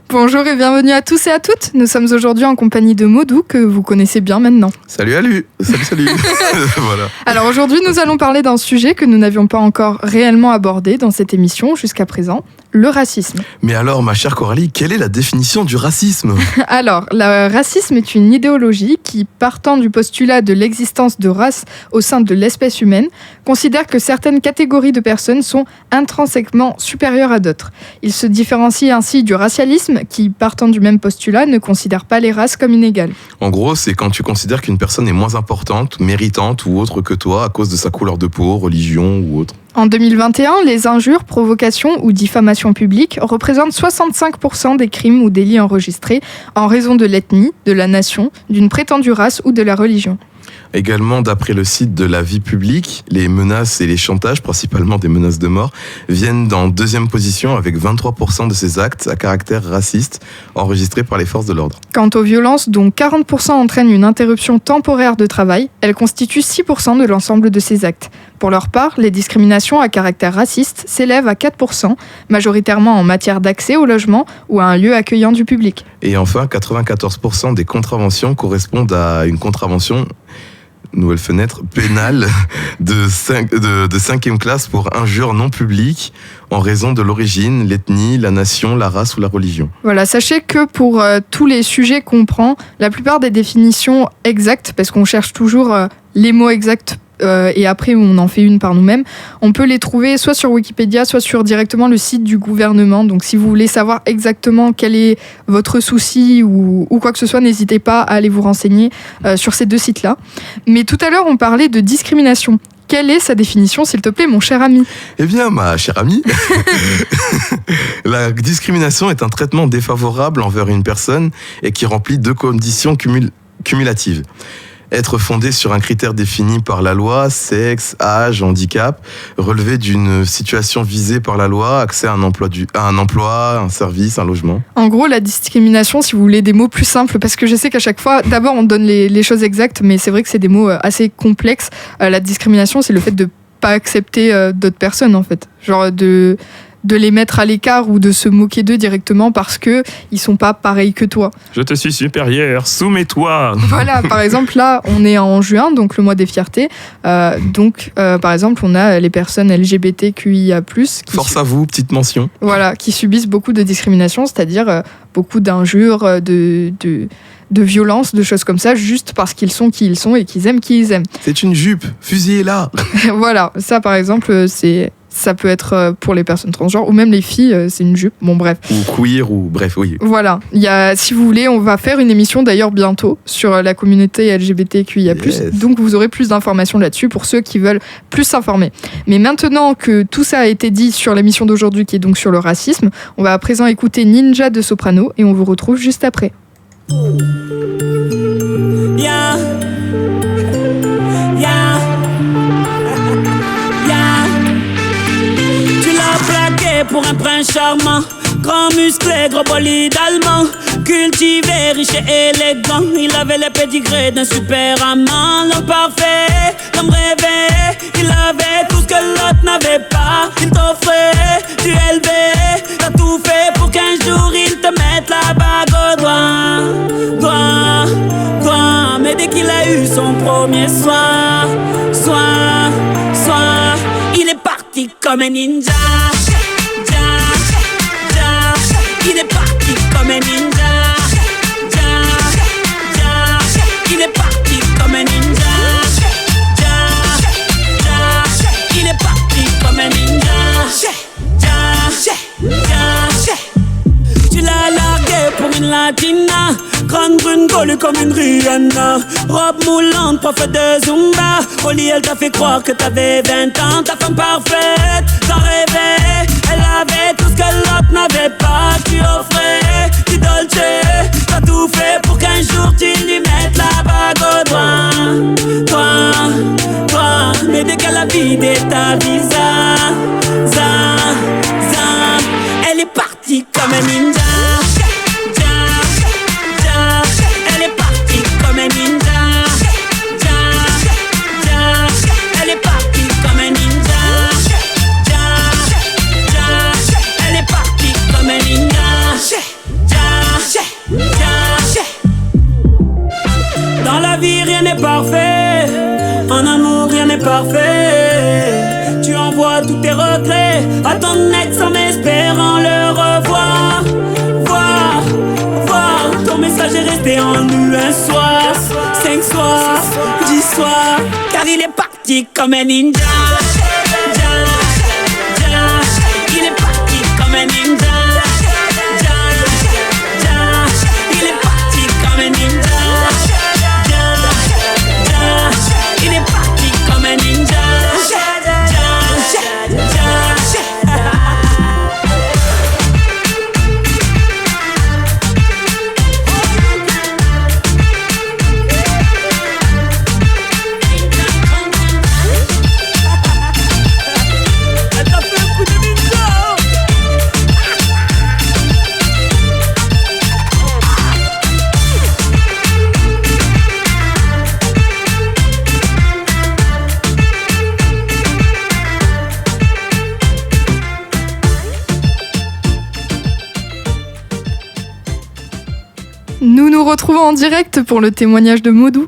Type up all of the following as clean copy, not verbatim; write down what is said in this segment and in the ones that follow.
Bonjour et bienvenue à tous et à toutes. Nous sommes aujourd'hui en compagnie de Maudou, que vous connaissez bien maintenant. Salut Alu. Salut. Voilà. Alors aujourd'hui, nous allons parler d'un sujet que nous n'avions pas encore réellement abordé dans cette émission jusqu'à présent, le racisme. Mais alors, ma chère Coralie, quelle est la définition du racisme ? Alors, le racisme est une idéologie qui, partant du postulat de l'existence de races au sein de l'espèce humaine, considère que certaines catégories de personnes sont intrinsèquement supérieures à d'autres. Il se différencie ainsi du racialisme qui, partant du même postulat, ne considère pas les races comme inégales. En gros, c'est quand tu considères qu'une personne est moins importante, méritante ou autre que toi à cause de sa couleur de peau, religion ou autre. En 2021, les injures, provocations ou diffamations publiques représentent 65% des crimes ou délits enregistrés en raison de l'ethnie, de la nation, d'une prétendue race ou de la religion. Également, d'après le site de la vie publique, les menaces et les chantages, principalement des menaces de mort, viennent en deuxième position avec 23% de ces actes à caractère raciste enregistrés par les forces de l'ordre. Quant aux violences, dont 40% entraînent une interruption temporaire de travail, elles constituent 6% de l'ensemble de ces actes. Pour leur part, les discriminations à caractère raciste s'élèvent à 4%, majoritairement en matière d'accès au logement ou à un lieu accueillant du public. Et enfin, 94% des contraventions correspondent à une contravention, nouvelle fenêtre, pénale de 5e classe pour injure non publique en raison de l'origine, l'ethnie, la nation, la race ou la religion. Voilà, sachez que pour tous les sujets qu'on prend, la plupart des définitions exactes, parce qu'on cherche toujours les mots exacts et après on en fait une par nous-mêmes, on peut les trouver soit sur Wikipédia, soit sur directement le site du gouvernement. Donc si vous voulez savoir exactement quel est votre souci ou quoi que ce soit, n'hésitez pas à aller vous renseigner sur ces deux sites-là. Mais tout à l'heure, on parlait de discrimination. Quelle est sa définition, s'il te plaît, mon cher ami ? Eh bien, ma chère amie, la discrimination est un traitement défavorable envers une personne et qui remplit deux conditions cumulatives. Être fondé sur un critère défini par la loi, sexe, âge, handicap, relevé d'une situation visée par la loi, accès à un emploi, un service, un logement. En gros, la discrimination, si vous voulez des mots plus simples, parce que je sais qu'à chaque fois, d'abord on donne les choses exactes, mais c'est vrai que c'est des mots assez complexes. La discrimination, c'est le fait de ne pas accepter d'autres personnes, en fait. Genre de les mettre à l'écart ou de se moquer d'eux directement parce qu'ils ne sont pas pareils que toi. Je te suis supérieur, soumets-toi. Voilà, par exemple, là, on est en juin, donc le mois des fiertés. Par exemple, on a les personnes LGBTQIA+. Force à vous, petite mention. Voilà, qui subissent beaucoup de discrimination, c'est-à-dire beaucoup d'injures, de violences, de choses comme ça, juste parce qu'ils sont qui ils sont et qu'ils aiment qui ils aiment. C'est une jupe, fusillez-la. Voilà, ça par exemple, ça peut être pour les personnes transgenres ou même les filles, c'est une jupe, bon bref. Ou queer, ou bref, oui. Voilà, si vous voulez, on va faire une émission d'ailleurs bientôt sur la communauté LGBTQIA+, yes. Donc vous aurez plus d'informations là-dessus pour ceux qui veulent plus s'informer. Mais maintenant que tout ça a été dit sur l'émission d'aujourd'hui qui est donc sur le racisme, on va à présent écouter Ninja de Soprano et on vous retrouve juste après. Yeah. Tu l'as plaqué pour un prince charmant, grand musclé, gros bolide allemand, cultivé, riche et élégant. Il avait les pédigrés d'un super amant, l'homme parfait, l'homme rêvé. Il avait tout ce que l'autre n'avait pas. Il t'offrait du LV, t'as tout fait pour qu'un jour il te mette la bague au doigt. Mais dès qu'il a eu son premier soir, il est parti comme un ninja. Il est parti comme un ninja. Il est parti comme un ninja. Il est parti comme un ninja. Tu l'as largué pour une latina, grande brune collée comme une Rihanna, robe moulante, prof de Zumba. Au lit elle t'a fait croire que t'avais 20 ans. Ta femme parfaite, t'en rêvais. Elle avait tout ce que l'autre n'avait pas. Tu offrais du Dolce, t'as tout fait pour qu'un jour tu lui mettes la bague au doigt. Mais dès qu'elle a vidé ta visa, elle est partie comme un ninja. Elle est partie comme un ninja. Elle est partie comme un ninja. Elle est partie comme un ninja. parfait. En amour, rien n'est parfait. Tu envoies tous tes regrets à ton ex en espérant le revoir. Voir, ton message est resté en nous un soir, 5 soirs, 10 soirs. Car il est parti comme un ninja. Il est parti comme un ninja. Il est parti comme un ninja. Il est parti comme un ninja. Nous nous retrouvons en direct pour le témoignage de Modou.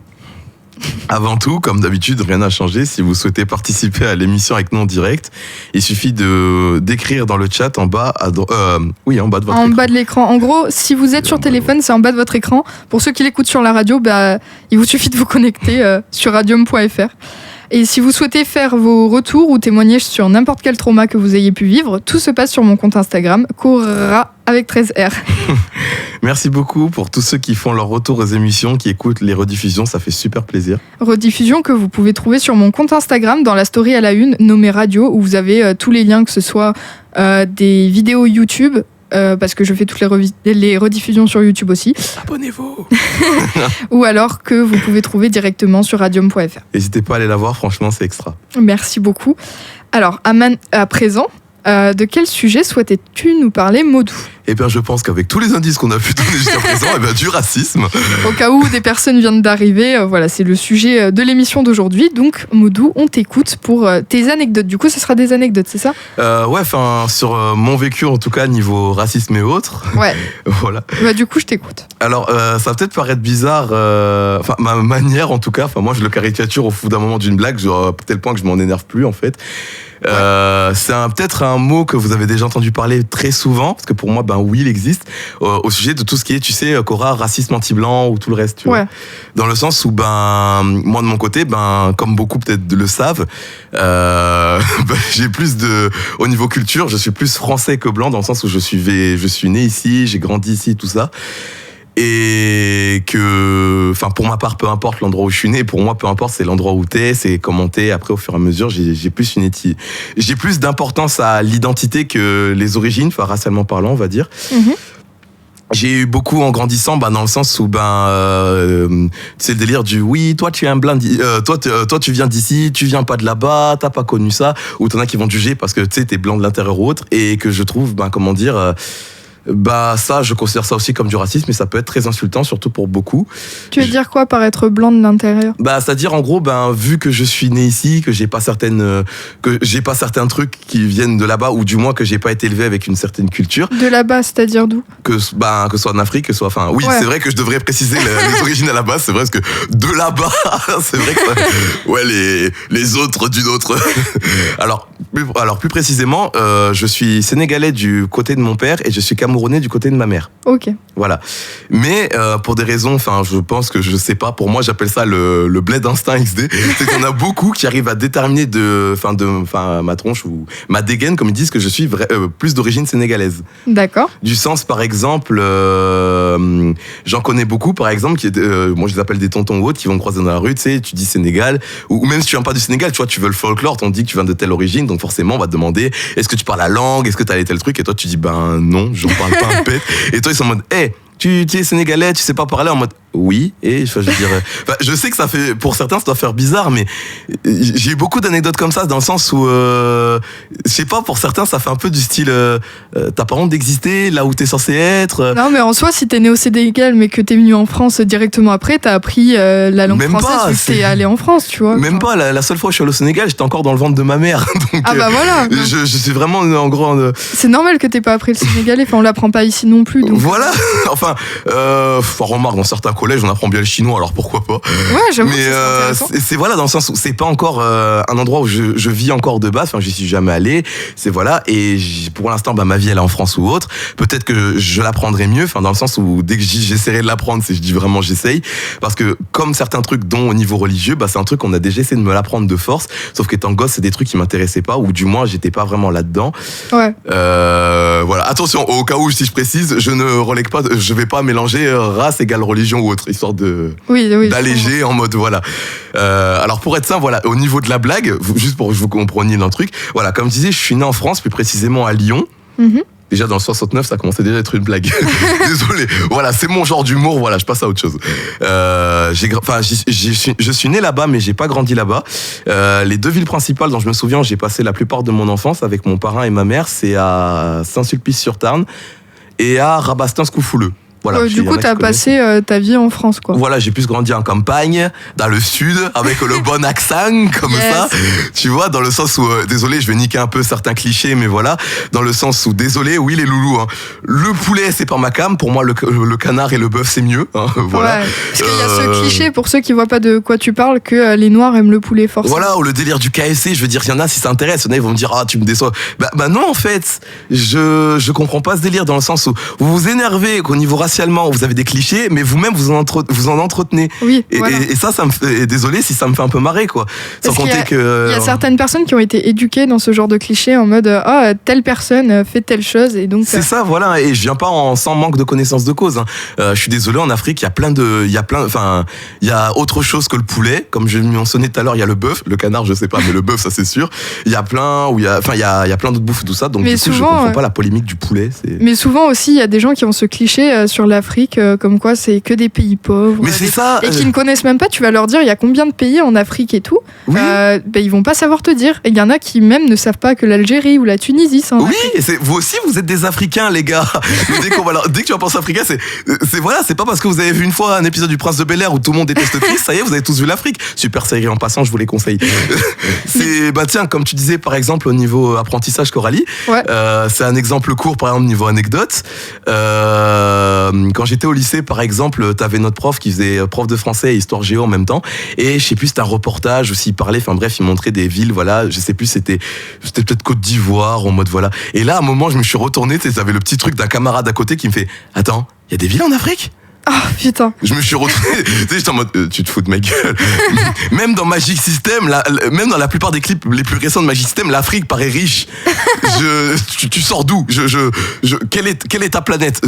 Avant tout, comme d'habitude, rien n'a changé. Si vous souhaitez participer à l'émission avec nous en direct, il suffit d'écrire dans le chat en bas, en bas de votre écran. En bas de l'écran. En gros, si vous êtes sur téléphone, c'est en bas de votre écran. Pour ceux qui l'écoutent sur la radio, il vous suffit de vous connecter sur radium.fr. Et si vous souhaitez faire vos retours ou témoigner sur n'importe quel trauma que vous ayez pu vivre, tout se passe sur mon compte Instagram, Cora avec 13R. Merci beaucoup pour tous ceux qui font leur retour aux émissions, qui écoutent les rediffusions, ça fait super plaisir. Rediffusion que vous pouvez trouver sur mon compte Instagram dans la story à la une nommée Radio, où vous avez tous les liens, que ce soit des vidéos YouTube, parce que je fais toutes les rediffusions sur YouTube aussi. Abonnez-vous. Ou alors que vous pouvez trouver directement sur radium.fr. N'hésitez pas à aller la voir, franchement c'est extra. Merci beaucoup. Alors, à présent, de quel sujet souhaitais-tu nous parler, Modou ? Eh bien, je pense qu'avec tous les indices qu'on a pu donner jusqu'à présent, du racisme. Au cas où des personnes viennent d'arriver, voilà, c'est le sujet de l'émission d'aujourd'hui. Donc, Modou, on t'écoute pour tes anecdotes. Du coup, ce sera des anecdotes, c'est ça ? Sur mon vécu, en tout cas, niveau racisme et autres. Ouais. Voilà. Du coup, je t'écoute. Alors, ça va peut-être paraître bizarre, ma manière, en tout cas, moi, je le caricature au bout d'un moment d'une blague, à tel point que je m'en énerve plus, en fait. C'est peut-être un mot que vous avez déjà entendu parler très souvent, parce que pour moi, oui, il existe, au sujet de tout ce qui est, tu sais, Cora, racisme anti-blanc ou tout le reste, tu vois. Dans le sens où, moi, de mon côté, comme beaucoup peut-être le savent, j'ai plus au niveau culture, je suis plus français que blanc, dans le sens où je suis né ici, j'ai grandi ici, tout ça. Et que, pour ma part, peu importe l'endroit où je suis né, pour moi, peu importe, c'est l'endroit où t'es, c'est comment t'es. Après, au fur et à mesure, j'ai plus d'importance à l'identité que les origines, racialement parlant, on va dire. Mm-hmm. J'ai eu beaucoup en grandissant, dans le sens où, c'est le délire du oui, toi tu es un blanc, toi tu viens d'ici, tu viens pas de là-bas, t'as pas connu ça, ou t'en as qui vont te juger parce que tu sais, t'es blanc de l'intérieur ou autre, et que je trouve, ça, je considère ça aussi comme du racisme, mais ça peut être très insultant, surtout pour beaucoup. Tu veux dire quoi par être blanc de l'intérieur ? C'est-à-dire, en gros, vu que je suis né ici, que j'ai pas certains trucs qui viennent de là-bas, ou du moins que j'ai pas été élevé avec une certaine culture. De là-bas, c'est-à-dire d'où ? Que ce soit en Afrique, oui, ouais. C'est vrai que je devrais préciser les origines à la base, c'est vrai, parce que de là-bas, c'est vrai que les autres d'une autre. Alors, plus précisément, je suis sénégalais du côté de mon père, et je suis camerounais du côté de ma mère. Ok. Voilà. Mais pour des raisons, je pense que je sais pas, pour moi j'appelle ça le bled instinct XD, c'est qu'il y en a beaucoup qui arrivent à déterminer ma tronche ou ma dégaine, comme ils disent, que je suis plus d'origine sénégalaise. D'accord. Du sens, par exemple, j'en connais beaucoup, par exemple, moi je les appelle des tontons ou autres, qui vont me croiser dans la rue, tu sais, tu dis Sénégal, ou même si tu viens pas du Sénégal, tu vois, tu veux le folklore, on dit que tu viens de telle origine, donc forcément on va te demander, est-ce que tu parles la langue, est-ce que tu as tel truc, et toi tu dis non, j'en parle pas un pet, et toi ils sont en mode tu es sénégalais, tu sais pas parler, en mode oui, et je sais que ça fait, pour certains ça doit faire bizarre, mais j'ai eu beaucoup d'anecdotes comme ça, dans le sens où je sais pas, pour certains ça fait un peu du style t'as pas honte d'exister là où t'es censé être. Non, mais en soi, si t'es né au Sénégal mais que t'es venu en France directement après, t'as appris la langue même française pas, vu que t'es allé en France, tu vois. Même pas, la seule fois où je suis allé au Sénégal, j'étais encore dans le ventre de ma mère, donc voilà. Je suis vraiment en gros c'est normal que t'aies pas appris le sénégalais, on l'apprend pas ici non plus, donc... Voilà. Remarque, dans certains collège, on apprend bien le chinois, alors pourquoi pas. Ouais, j'avoue. Mais c'est voilà, dans le sens où c'est pas encore un endroit où je vis encore de base. Enfin, j'y suis jamais allé. C'est voilà. Et pour l'instant, ma vie elle est en France ou autre. Peut-être que je l'apprendrai mieux. Enfin, dans le sens où dès que j'essaierai de l'apprendre, je dis vraiment j'essaye, parce que comme certains trucs, dont au niveau religieux, c'est un truc qu'on a déjà essayé de me l'apprendre de force. Sauf qu'étant gosse, c'est des trucs qui m'intéressaient pas, ou du moins j'étais pas vraiment là-dedans. Ouais. Voilà. Attention, au cas où si je précise, je ne relègue pas, je vais pas mélanger race égale religion ou autre, histoire de d'alléger en mode voilà. Alors pour être simple, voilà, au niveau de la blague, juste pour que vous compreniez dans le truc, voilà, comme je disais, je suis né en France, plus précisément à Lyon. Mm-hmm. Déjà dans le 69, ça commençait déjà à être une blague. Désolé. Voilà, c'est mon genre d'humour. Voilà, je passe à autre chose. Je suis né là-bas, mais j'ai pas grandi là-bas. Les deux villes principales dont je me souviens, j'ai passé la plupart de mon enfance avec mon parrain et ma mère, c'est à Saint-Sulpice-sur-Tarn et à Rabastens-Coufouleux. Voilà, du coup, t'as passé ta vie en France, quoi. Voilà, j'ai plus grandi en campagne, dans le sud, avec le bon accent, comme ça. Tu vois, dans le sens où, désolé, je vais niquer un peu certains clichés, mais voilà, dans le sens où, désolé, oui, les loulous, hein. Le poulet, c'est pas ma came. Pour moi, le canard et le bœuf, c'est mieux. Hein, voilà. Ouais, parce qu'il y a ce cliché, pour ceux qui voient pas de quoi tu parles, que les Noirs aiment le poulet forcément. Voilà, ou le délire du KFC, je veux dire, il y en a, si ça intéresse, il y en a, ils vont me dire, ah, tu me déçois. Bah non, en fait, je comprends pas ce délire, dans le sens où vous vous énervez qu'au niveau racialement, vous avez des clichés, mais vous-même, vous en entretenez. Oui, et, voilà. et ça me fait, désolé si ça me fait un peu marrer, quoi. Sans compter que... Il y a certaines personnes qui ont été éduquées dans ce genre de clichés en mode, telle personne fait telle chose, et donc... C'est ça, voilà, et je viens pas sans manque de connaissance de cause, hein. Je suis désolé, en Afrique, il y a autre chose que le poulet, comme je le mentionnais tout à l'heure, il y a le bœuf, le canard, je sais pas, mais le bœuf, ça c'est sûr. Il y a plein d'autres bouffes, tout ça, donc mais du coup, souvent, je comprends pas la polémique du poulet. Mais souvent aussi, il y a des gens qui ont ce cliché sur l'Afrique, comme quoi c'est que des pays pauvres. Mais c'est ça. Et qui ne connaissent même pas, tu vas leur dire il y a combien de pays en Afrique et tout. Oui. Ils vont pas savoir te dire. Et il y en a qui même ne savent pas que l'Algérie ou la Tunisie, c'est en Oui, Afrique. et vous aussi, vous êtes des Africains, les gars. Dès que tu vas penser africain, c'est pas parce que vous avez vu une fois un épisode du Prince de Bel-Air où tout le monde déteste Chris, ça y est, vous avez tous vu l'Afrique. Super série en passant, je vous les conseille. Tiens, comme tu disais, par exemple, au niveau apprentissage, Coralie, ouais. C'est un exemple court, par exemple, niveau anecdote. Quand j'étais au lycée, par exemple, t'avais notre prof qui faisait prof de français et histoire géo en même temps. Et je sais plus, c'était un reportage aussi, il parlait, enfin bref, il montrait des villes, voilà, je sais plus, c'était peut-être Côte d'Ivoire, en mode voilà. Et là, à un moment, je me suis retourné, tu sais, j'avais le petit truc d'un camarade à côté qui me fait « Attends, il y a des villes en Afrique ?» Ah putain. Je me suis retrouvé, tu sais, j'étais en mode, tu te fous de ma gueule. Même dans Magic System, même dans la plupart des clips les plus récents de Magic System, l'Afrique paraît riche. Tu sors d'où? Quelle est ta planète?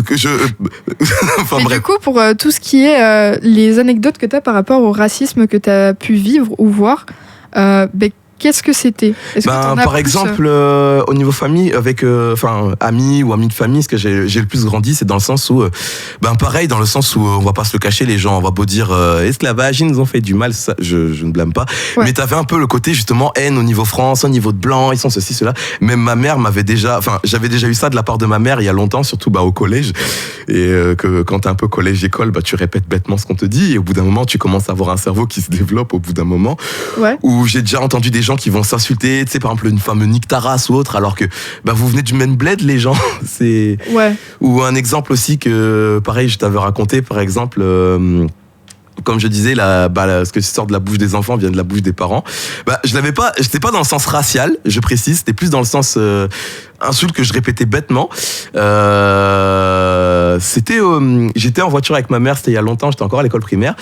Enfin mais bref. du coup, pour tout ce qui est les anecdotes que t'as par rapport au racisme que t'as pu vivre ou voir, qu'est-ce que c'était? Par exemple, au niveau famille, avec amis ou amis de famille, ce que j'ai le plus grandi, c'est dans le sens où, pareil, dans le sens où on va pas se le cacher, les gens, on va beau dire esclavage, ils nous ont fait du mal, ça, je ne blâme pas. Ouais. Mais t'avais un peu le côté justement haine au niveau France, au niveau de blanc, ils sont ceci, cela. Même ma mère j'avais déjà eu ça de la part de ma mère il y a longtemps, surtout au collège. Et que quand t'es un peu collège-école, tu répètes bêtement ce qu'on te dit, et au bout d'un moment, tu commences à avoir un cerveau qui se développe au bout d'un moment. Ouais. Où j'ai déjà entendu des gens qui vont s'insulter, tu sais, par exemple une fameux nique ta race ou autre, alors que vous venez du même bled, les gens. C'est... Ouais. Ou un exemple aussi que, pareil, je t'avais raconté, par exemple, comme je disais, ce qui sort de la bouche des enfants vient de la bouche des parents. J'étais pas dans le sens racial, je précise, c'était plus dans le sens insulte que je répétais bêtement. J'étais en voiture avec ma mère, c'était il y a longtemps, j'étais encore à l'école primaire.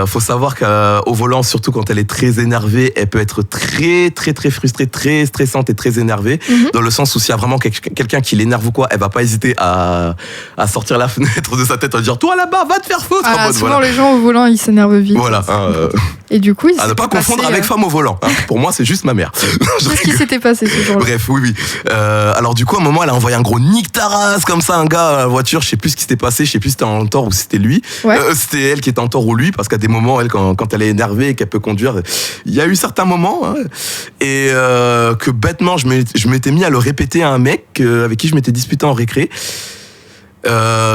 Faut savoir qu'au volant, surtout quand elle est très énervée, elle peut être très très très frustrée, très stressante et très énervée. Mm-hmm. Dans le sens où s'il y a vraiment quelqu'un qui l'énerve ou quoi, elle va pas hésiter à sortir la fenêtre de sa tête en dire toi là-bas, va te faire foutre. Souvent les gens au volant ils s'énervent vite. Voilà. Et du coup, à ne pas confondre avec femme au volant. Hein. Pour moi, c'est juste ma mère. Qu'est-ce qui s'était passé ce jour-là? Bref, oui. Alors du coup, à un moment, elle a envoyé un gros nique ta race comme ça, un gars à la voiture. Je sais plus ce qui s'était passé. Je sais plus si c'était en tort ou si c'était lui. Ouais. C'était elle qui était en tort ou lui, parce qu'à des moments, elle, quand elle est énervée et qu'elle peut conduire, il y a eu certains moments. Hein, et que bêtement, je m'étais mis à le répéter à un mec avec qui je m'étais disputé en récré.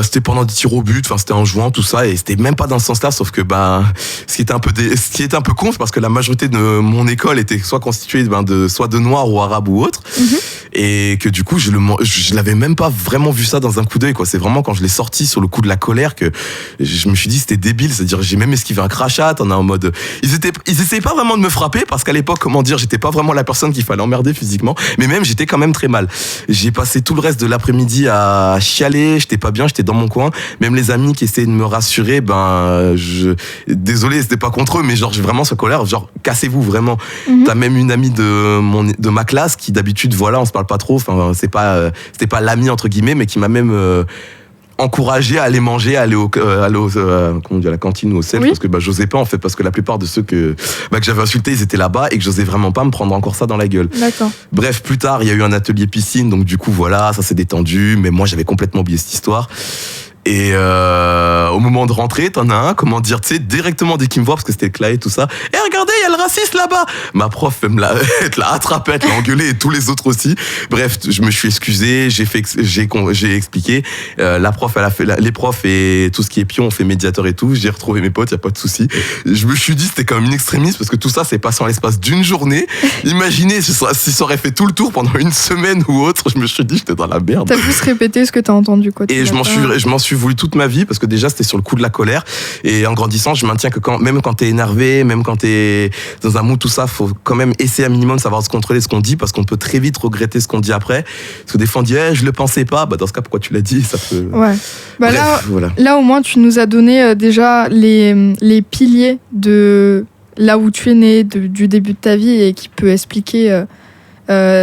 C'était pendant des tirs au but, enfin c'était en jouant tout ça, et c'était même pas dans ce sens-là, sauf que ce qui était un peu con, c'est parce que la majorité de mon école était soit constituée soit de noirs ou arabes ou autres, et que du coup je l'avais même pas vraiment vu ça dans un coup d'œil, quoi. C'est vraiment quand je l'ai sorti sur le coup de la colère que je me suis dit c'était débile, c'est-à-dire j'ai même esquivé un crachat, on est en mode ils essayaient pas vraiment de me frapper parce qu'à l'époque, comment dire, j'étais pas vraiment la personne qu'il fallait emmerder physiquement, mais même j'étais quand même très mal. J'ai passé tout le reste de l'après-midi à chialer, j'étais pas bien, j'étais dans mon coin. Même les amis qui essayaient de me rassurer, désolé, c'était pas contre eux, mais genre j'ai vraiment ce colère, genre cassez-vous vraiment. T'as même une amie de ma classe qui d'habitude, voilà, on se parle pas trop, enfin c'était pas l'ami entre guillemets, mais qui m'a même encouragé à aller manger, à aller à la cantine ou au self, parce que j'osais pas en fait, parce que la plupart de ceux que j'avais insultés, ils étaient là-bas et que j'osais vraiment pas me prendre encore ça dans la gueule. D'accord. Bref, plus tard, il y a eu un atelier piscine, donc du coup voilà, ça s'est détendu, mais moi j'avais complètement oublié cette histoire. Et au moment de rentrer, t'en as un, comment dire, tu sais, directement dès qu'il me voit, parce que c'était clair et tout ça, « Eh, regardez, il y a le raciste là-bas !» Ma prof, elle l'a attrapé, elle l'a engueulé, et tous les autres aussi. Bref, je me suis excusé, j'ai expliqué. La prof, elle a fait, les profs et tout ce qui est pion, on fait médiateur et tout. J'ai retrouvé mes potes, y a pas de souci. Je me suis dit, c'était quand même une extrémiste, parce que tout ça s'est passé en l'espace d'une journée. Imaginez si ça aurait fait tout le tour pendant une semaine ou autre, je me suis dit, j'étais dans la merde. T'as plus répété ce que t'as entendu, quoi. Et je m'en suis voulu toute ma vie, parce que déjà c'était sur le coup de la colère, et en grandissant je maintiens que même quand t'es énervé, même quand t'es dans un mood, tout ça, faut quand même essayer un minimum de savoir se contrôler ce qu'on dit, parce qu'on peut très vite regretter ce qu'on dit après, parce que des fois on dit je le pensais pas, dans ce cas pourquoi tu l'as dit, ça peut... Ouais. Bref, voilà. Là au moins tu nous as donné déjà les piliers de là où tu es né, du début de ta vie, et qui peut expliquer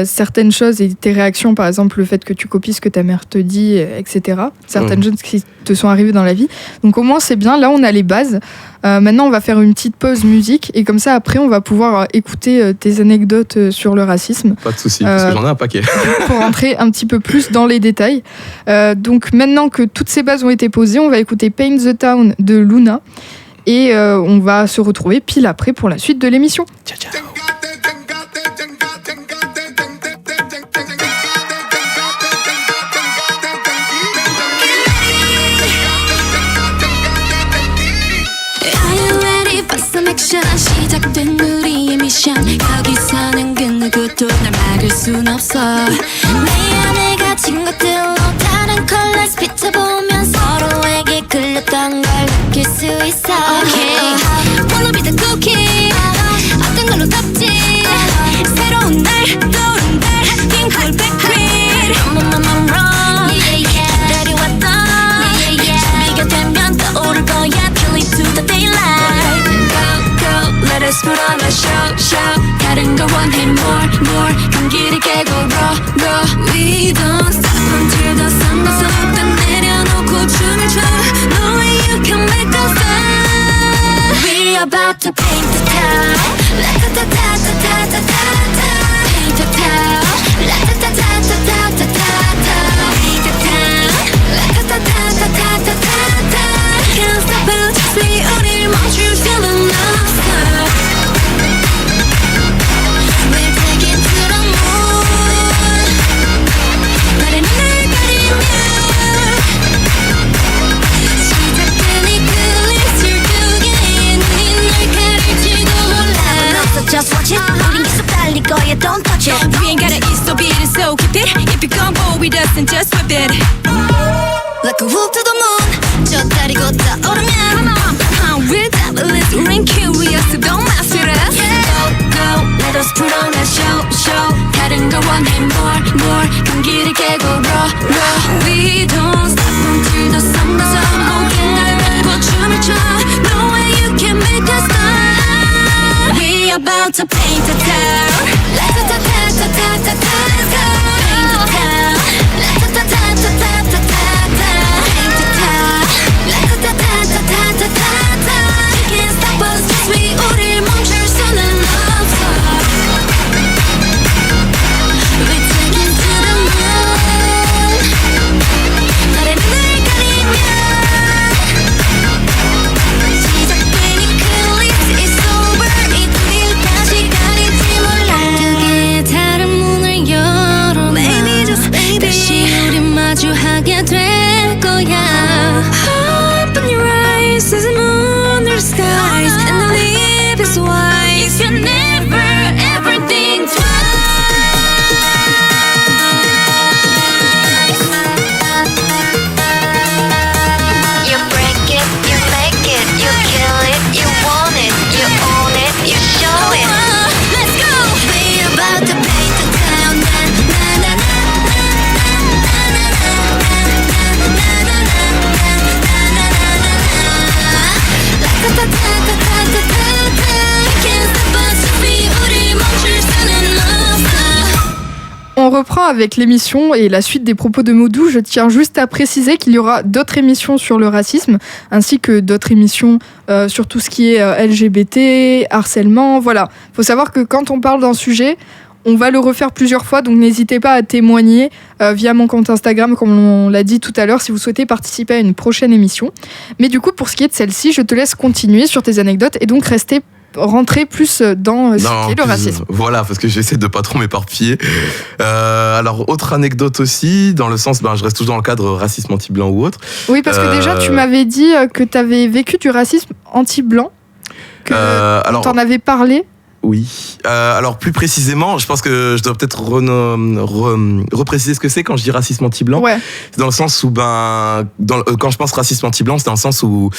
certaines choses et tes réactions, par exemple le fait que tu copies ce que ta mère te dit, etc. Certaines choses qui te sont arrivées dans la vie. Donc au moins c'est bien, là on a les bases. Maintenant on va faire une petite pause musique, et comme ça après on va pouvoir écouter tes anecdotes sur le racisme. Pas de soucis, parce que j'en ai un paquet. Pour rentrer un petit peu plus dans les détails. Donc maintenant que toutes ces bases ont été posées, on va écouter Paint the Town de Luna, et on va se retrouver pile après pour la suite de l'émission. Ciao, ciao. 시작된 우리의 미션 여기서는 그 누구도 날 막을 순 없어 내 안에 갇힌 것들로 다른 컬러스 비춰보면 서로에게 끌렸던 걸 느낄 수 있어 Okay Wanna be the cookie 어떤 걸로 덮지 새로운 날 떠오른 달 Pink or black queen I'm wrong 기다려왔던 준비가 되면 떠오를 거야 Kill it to the daylight Let us put on a show 다른 걸 원해 more 경기를 깨고 raw We don't stop until the sun goes up 또 내려놓고 춤을 춰 No way you can make us stop We about to paint the town La-ta-ta-ta-ta-ta-ta-ta-ta Paint the town La-ta-ta-ta-ta-ta-ta-ta Paint the town La-ta-ta-ta-ta-ta-ta-ta Can't stop it just be 우릴 멈출 수는 없어 We're taking to the moon 나를 눈을 가리면 시작된 이 클릭을 두개 눈이 널 가릴지도 몰라 So just watch it 우린 계속 달릴 거야 Don't touch it We ain't gotta eat so beat it so keep it If you come bold with us then just whip it Like a wolf to the moon 저 다리 걷다 오르면 We're devilish, we're incurious so don't mess with us Go, let us put on a show 다른 걸 원해 more 경기를 깨고 raw We don't stop until the sun goes up 모든 날 밟고 춤을 춰 No way you can make us stop We about to paint the town La-ta-ta-ta-ta-ta-ta-ta Let's go Paint the town La-ta-ta-ta-ta-ta-ta-ta Paint the town La-ta-ta-ta-ta-ta-ta-ta Can't stop us just we 우릴 멈출 수는 없어 We're taking to the moon 나를 눈을 가리면 시작된 이 클릭 It's over 이 둘이 다시 가릴 reprend avec l'émission et la suite des propos de Modou. Je tiens juste à préciser qu'il y aura d'autres émissions sur le racisme, ainsi que d'autres émissions sur tout ce qui est LGBT, harcèlement, voilà. Il faut savoir que quand on parle d'un sujet, on va le refaire plusieurs fois, donc n'hésitez pas à témoigner via mon compte Instagram, comme on l'a dit tout à l'heure, si vous souhaitez participer à une prochaine émission. Mais du coup, pour ce qui est de celle-ci, je te laisse continuer sur tes anecdotes et donc rentrer plus dans ce qu'est le racisme. Voilà, parce que j'essaie de pas trop m'éparpiller. Alors, autre anecdote aussi, dans le sens, je reste toujours dans le cadre racisme anti-blanc ou autre. Oui, parce que déjà, tu m'avais dit que tu avais vécu du racisme anti-blanc, que t'en avais parlé. Oui. Alors plus précisément, je pense que je dois peut-être repréciser ce que c'est quand je dis racisme anti-blanc. Ouais. C'est dans le sens où quand je pense racisme anti-blanc, c'est dans le sens où,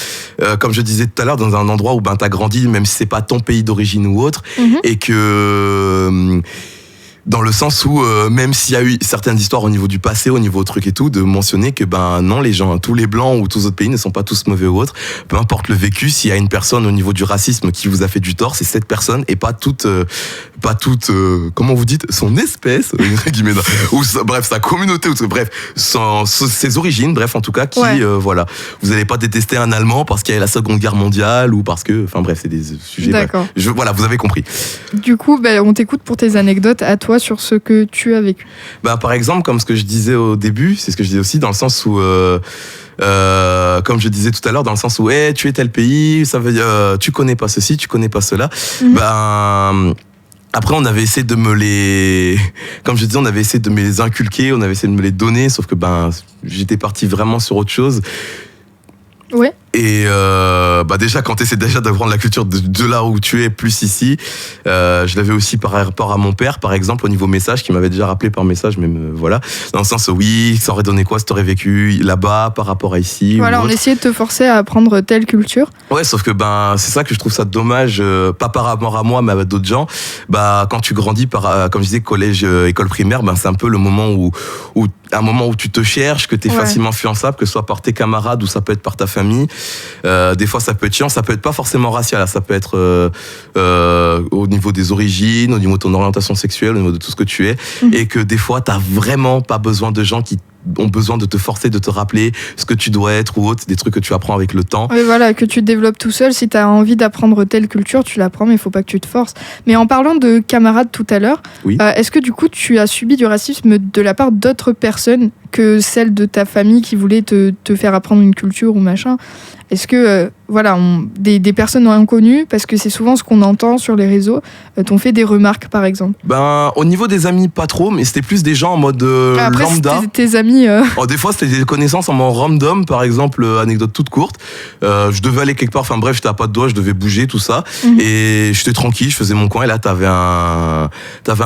comme je disais tout à l'heure, dans un endroit où t'as grandi, même si c'est pas ton pays d'origine ou autre, et que dans le sens où même s'il y a eu certaines histoires au niveau du passé, au niveau truc et tout, de mentionner que non, les gens, tous les blancs ou tous les autres pays ne sont pas tous mauvais ou autres, peu importe le vécu, s'il y a une personne au niveau du racisme qui vous a fait du tort, c'est cette personne et pas toute comment vous dites, son espèce guillemets, ou bref sa communauté, ou bref ses origines, bref en tout cas qui voilà, vous n'allez pas détester un Allemand parce qu'il y a la Seconde Guerre mondiale ou parce que, enfin bref, c'est des sujets. D'accord. Voilà, vous avez compris. Du coup, on t'écoute pour tes anecdotes à toi sur ce que tu as vécu. Par exemple, comme ce que je disais au début, c'est ce que je disais aussi dans le sens où comme je disais tout à l'heure, dans le sens où tu es tel pays, ça veut dire tu connais pas ceci, tu connais pas cela. Après, on avait essayé de me les, comme je disais, on avait essayé de me les inculquer, on avait essayé de me les donner, sauf que j'étais parti vraiment sur autre chose. Ouais. Et déjà, quand tu essaies déjà d'apprendre la culture de là où tu es, plus ici, je l'avais aussi par rapport à mon père, par exemple, au niveau message, qui m'avait déjà rappelé par message, même voilà, dans le sens oui, ça aurait donné quoi si t'aurais vécu là-bas par rapport à ici. Voilà, on essayait de te forcer à apprendre telle culture. Ouais, sauf que c'est ça que je trouve ça dommage, pas par rapport à moi, mais à d'autres gens. Quand tu grandis comme je disais, collège, école primaire, c'est un peu le moment où un moment où tu te cherches, que t'es facilement influençable, que ce soit par tes camarades ou ça peut être par ta famille. Des fois ça peut être chiant, ça peut être pas forcément racial, ça peut être au niveau des origines, au niveau de ton orientation sexuelle, au niveau de tout ce que tu es, et que des fois t'as vraiment pas besoin de gens qui ont besoin de te forcer, de te rappeler ce que tu dois être ou autre, des trucs que tu apprends avec le temps. Oui, voilà, que tu développes tout seul. Si tu as envie d'apprendre telle culture, tu l'apprends, mais il faut pas que tu te forces. Mais en parlant de camarades tout à l'heure, est-ce que du coup tu as subi du racisme de la part d'autres personnes que celles de ta famille qui voulaient te faire apprendre une culture ou machin? Est-ce que des personnes inconnues, parce que c'est souvent ce qu'on entend sur les réseaux, t'ont fait des remarques par exemple? Au niveau des amis, pas trop, mais c'était plus des gens en mode après, lambda. Tes amis. Des fois, c'était des connaissances en mode random, par exemple, anecdote toute courte. Je devais aller quelque part, enfin bref, j'étais à pas de doigts, je devais bouger, tout ça. Et j'étais tranquille, je faisais mon coin, et là, t'avais un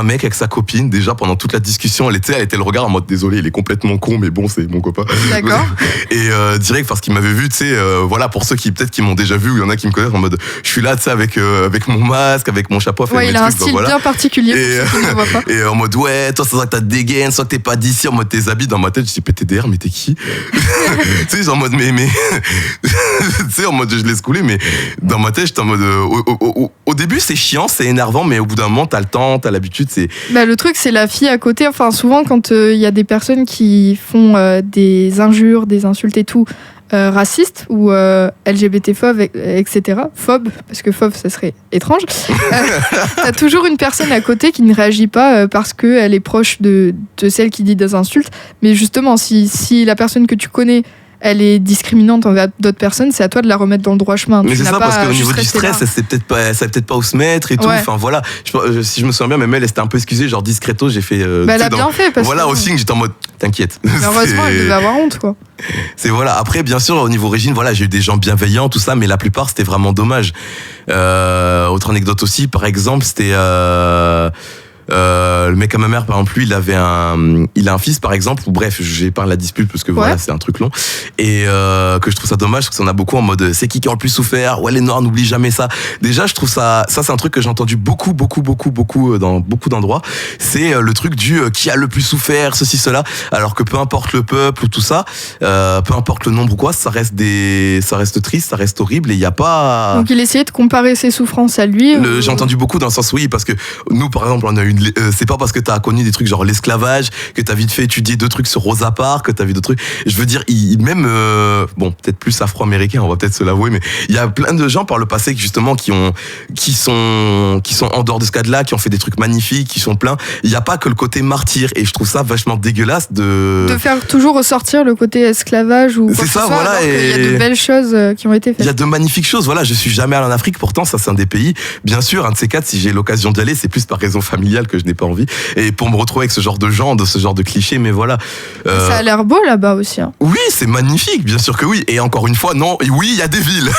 mec avec sa copine. Déjà, pendant toute la discussion, elle était le regard en mode désolé, il est complètement con, mais bon, c'est mon copain. D'accord. Et direct, parce qu'il m'avait vu, tu sais, voilà, pour ceux qui peut-être qui m'ont déjà vu, ou il y en a qui me connaissent en mode je suis là, tu sais, avec mon masque, avec mon chapeau, il a un style bien particulier pour ceux qui ne voient pas. Et en mode ouais, toi, c'est vrai que t'as des gaines, soit que t'es pas d'ici, en mode tes habits, dans ma tête, je dis PTDR, mais t'es qui? Tu sais, genre en mode mais tu sais, en mode je laisse couler, mais dans ma tête, j'étais en mode au début, c'est chiant, c'est énervant, mais au bout d'un moment, t'as le temps, t'as l'habitude, c'est. Le truc, c'est la fille à côté. Enfin, souvent, quand il y a des personnes qui font des injures, des insultes et tout, racistes ou LGBT-phobes, etc. Phobe, parce que phobe, ça serait étrange. T'as toujours une personne à côté qui ne réagit pas parce qu'elle est proche de celle qui dit des insultes. Mais justement, si la personne que tu connais, elle est discriminante envers d'autres personnes, c'est à toi de la remettre dans le droit chemin. Mais c'est ça, parce qu'au niveau du stress, elle savait peut-être pas où se mettre et tout. Enfin voilà, si je me souviens bien, même elle s'était un peu excusée, genre discreto, j'ai fait. Elle a bien fait. Voilà, que... aussi, j'étais en mode t'inquiète. Mais heureusement, elle devait avoir honte, quoi. C'est voilà. Après, bien sûr, au niveau origine, voilà, j'ai eu des gens bienveillants, tout ça, mais la plupart, c'était vraiment dommage. Autre anecdote aussi, par exemple, c'était. Le mec à ma mère, par exemple, lui, il a un fils, par exemple, ou bref, j'épargne la dispute parce que voilà, c'est un truc long, et que je trouve ça dommage parce qu'on a beaucoup en mode c'est qui a le plus souffert, ouais, les noirs, n'oublie jamais ça. Déjà, je trouve ça c'est un truc que j'ai entendu beaucoup dans beaucoup d'endroits, c'est le truc du qui a le plus souffert, ceci, cela, alors que peu importe le peuple ou tout ça, peu importe le nombre ou quoi, ça reste triste, ça reste horrible, et il y a pas. Donc il essayait de comparer ses souffrances à lui. J'ai entendu beaucoup dans le sens oui, parce que nous, par exemple, on a eu c'est pas parce que t'as connu des trucs genre l'esclavage que t'as vite fait étudier 2 trucs sur Rosa Parks, que t'as vu d'autres trucs. Je veux dire, même bon, peut-être plus afro-américains, on va peut-être se l'avouer, mais il y a plein de gens par le passé justement qui sont en dehors de ce cadre-là, qui ont fait des trucs magnifiques, qui sont pleins. Il y a pas que le côté martyr, et je trouve ça vachement dégueulasse de faire toujours ressortir le côté esclavage ou quoi c'est que ça, ce soit, voilà, alors qu'il y a et de belles choses qui ont été faites. il y a de magnifiques choses. Voilà, je suis jamais allé en Afrique, pourtant ça c'est un des pays. Bien sûr, un de ces 4, si j'ai l'occasion d'y aller, c'est plus par raison familiale que je n'ai pas envie, et pour me retrouver avec ce genre de gens, de ce genre de clichés. Mais voilà. Ça a l'air beau là-bas aussi. Hein. Oui, c'est magnifique, bien sûr que oui. Et encore une fois, non, oui, il y a des villes.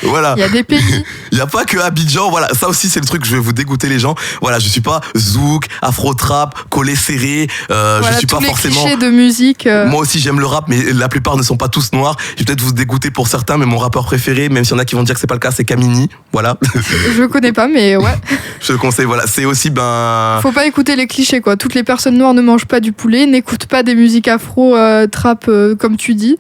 Voilà. Il y a des pays. Il n'y a pas que Abidjan. Voilà, ça aussi c'est le truc. Je vais vous dégoûter les gens. Voilà, je suis pas zouk, afro trap, collé serré. Voilà, je suis tous pas les forcément. clichés de musique. Moi aussi j'aime le rap, mais la plupart ne sont pas tous noirs. Je vais peut-être vous dégoûter pour certains, mais mon rappeur préféré, même s'il y en a qui vont dire que c'est pas le cas, c'est Kamini. Voilà. Je connais pas, mais ouais. Je le conseille. Voilà, c'est aussi Faut pas écouter les clichés quoi. Toutes les personnes noires ne mangent pas du poulet, n'écoutent pas des musiques afro, trap comme tu dis.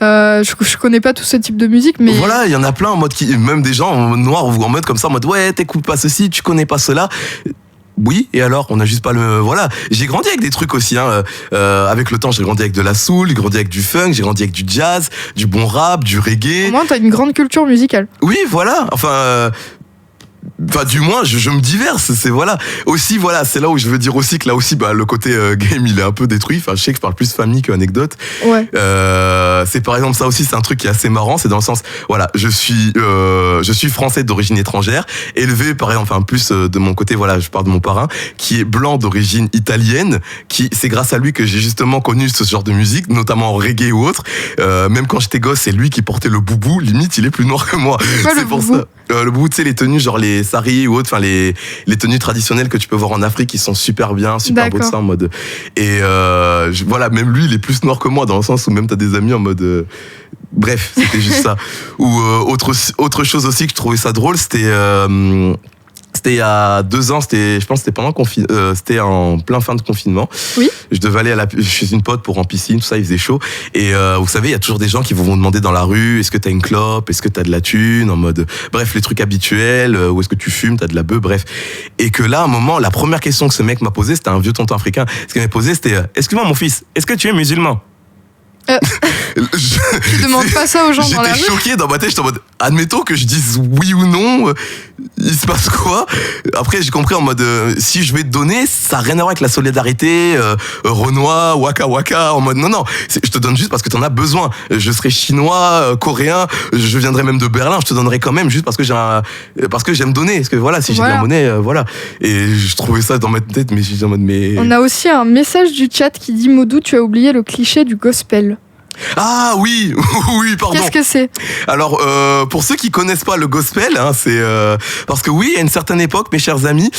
Je connais pas tout ce type de musique, mais voilà, il y en a plein en mode même des gens noirs ou en mode comme ça, en mode ouais, t'écoutes pas ceci, tu connais pas cela. Oui, et alors, on a juste pas le... Voilà, j'ai grandi avec des trucs aussi, hein. Avec le temps, j'ai grandi avec de la soul, j'ai grandi avec du funk, j'ai grandi avec du jazz, du bon rap, du reggae. au moins t'as une grande culture musicale. Oui, voilà, enfin, du moins, je me diverse, c'est voilà. Aussi, voilà, c'est là où je veux dire aussi que là aussi, le côté game, il est un peu détruit. Enfin, je sais que je parle plus famille qu'anecdote. Ouais. C'est par exemple ça aussi, c'est un truc qui est assez marrant. C'est dans le sens, voilà, je suis français d'origine étrangère, élevé par exemple, enfin plus de mon côté, voilà, je parle de mon parrain qui est blanc d'origine italienne. C'est grâce à lui que j'ai justement connu ce genre de musique, notamment en reggae ou autre. Même quand j'étais gosse, c'est lui qui portait le boubou. Limite, il est plus noir que moi. Quoi, c'est pour ça. Le boubou, tu sais, les tenues genre les saris ou autres, enfin les tenues traditionnelles que tu peux voir en Afrique, qui sont super bien, super beaux de ça en mode. Et voilà, même lui, il est plus noir que moi dans le sens où même t'as des amis en mode. Bref, c'était juste ça. Ou autre chose aussi que je trouvais ça drôle, c'était il y a 2 ans, je pense que c'était pendant c'était en plein fin de confinement. Oui. Je devais aller chez une pote pour en piscine, tout ça, il faisait chaud. Et vous savez, il y a toujours des gens qui vont vous demander dans la rue, est-ce que t'as une clope, est-ce que t'as de la thune, en mode, bref, les trucs habituels, ou est-ce que tu fumes, t'as de la bœuf, bref. Et que là, à un moment, la première question que ce mec m'a posée, c'était un vieux tonton africain. Ce qu'il m'a posé, c'était, excuse-moi mon fils, est-ce que tu es musulman? Tu demandes pas ça aux gens dans la rue. J'étais choqué dans ma tête, j'étais en mode, admettons que je dise oui ou non, il se passe quoi? Après j'ai compris en mode, si je vais te donner, ça n'a rien à voir avec la solidarité, Renoir, waka waka, en mode non, je te donne juste parce que t'en as besoin. Je serai chinois, coréen, je viendrai même de Berlin, je te donnerai quand même juste parce que j'aime donner, parce que voilà, si j'ai de la monnaie, voilà. Et je trouvais ça dans ma tête, mais j'étais en mode On a aussi un message du chat qui dit Modou, tu as oublié le cliché du gospel. Ah oui, oui, pardon. Qu'est-ce que c'est? Alors, pour ceux qui connaissent pas le gospel, hein, c'est parce que oui, à une certaine époque, mes chers amis,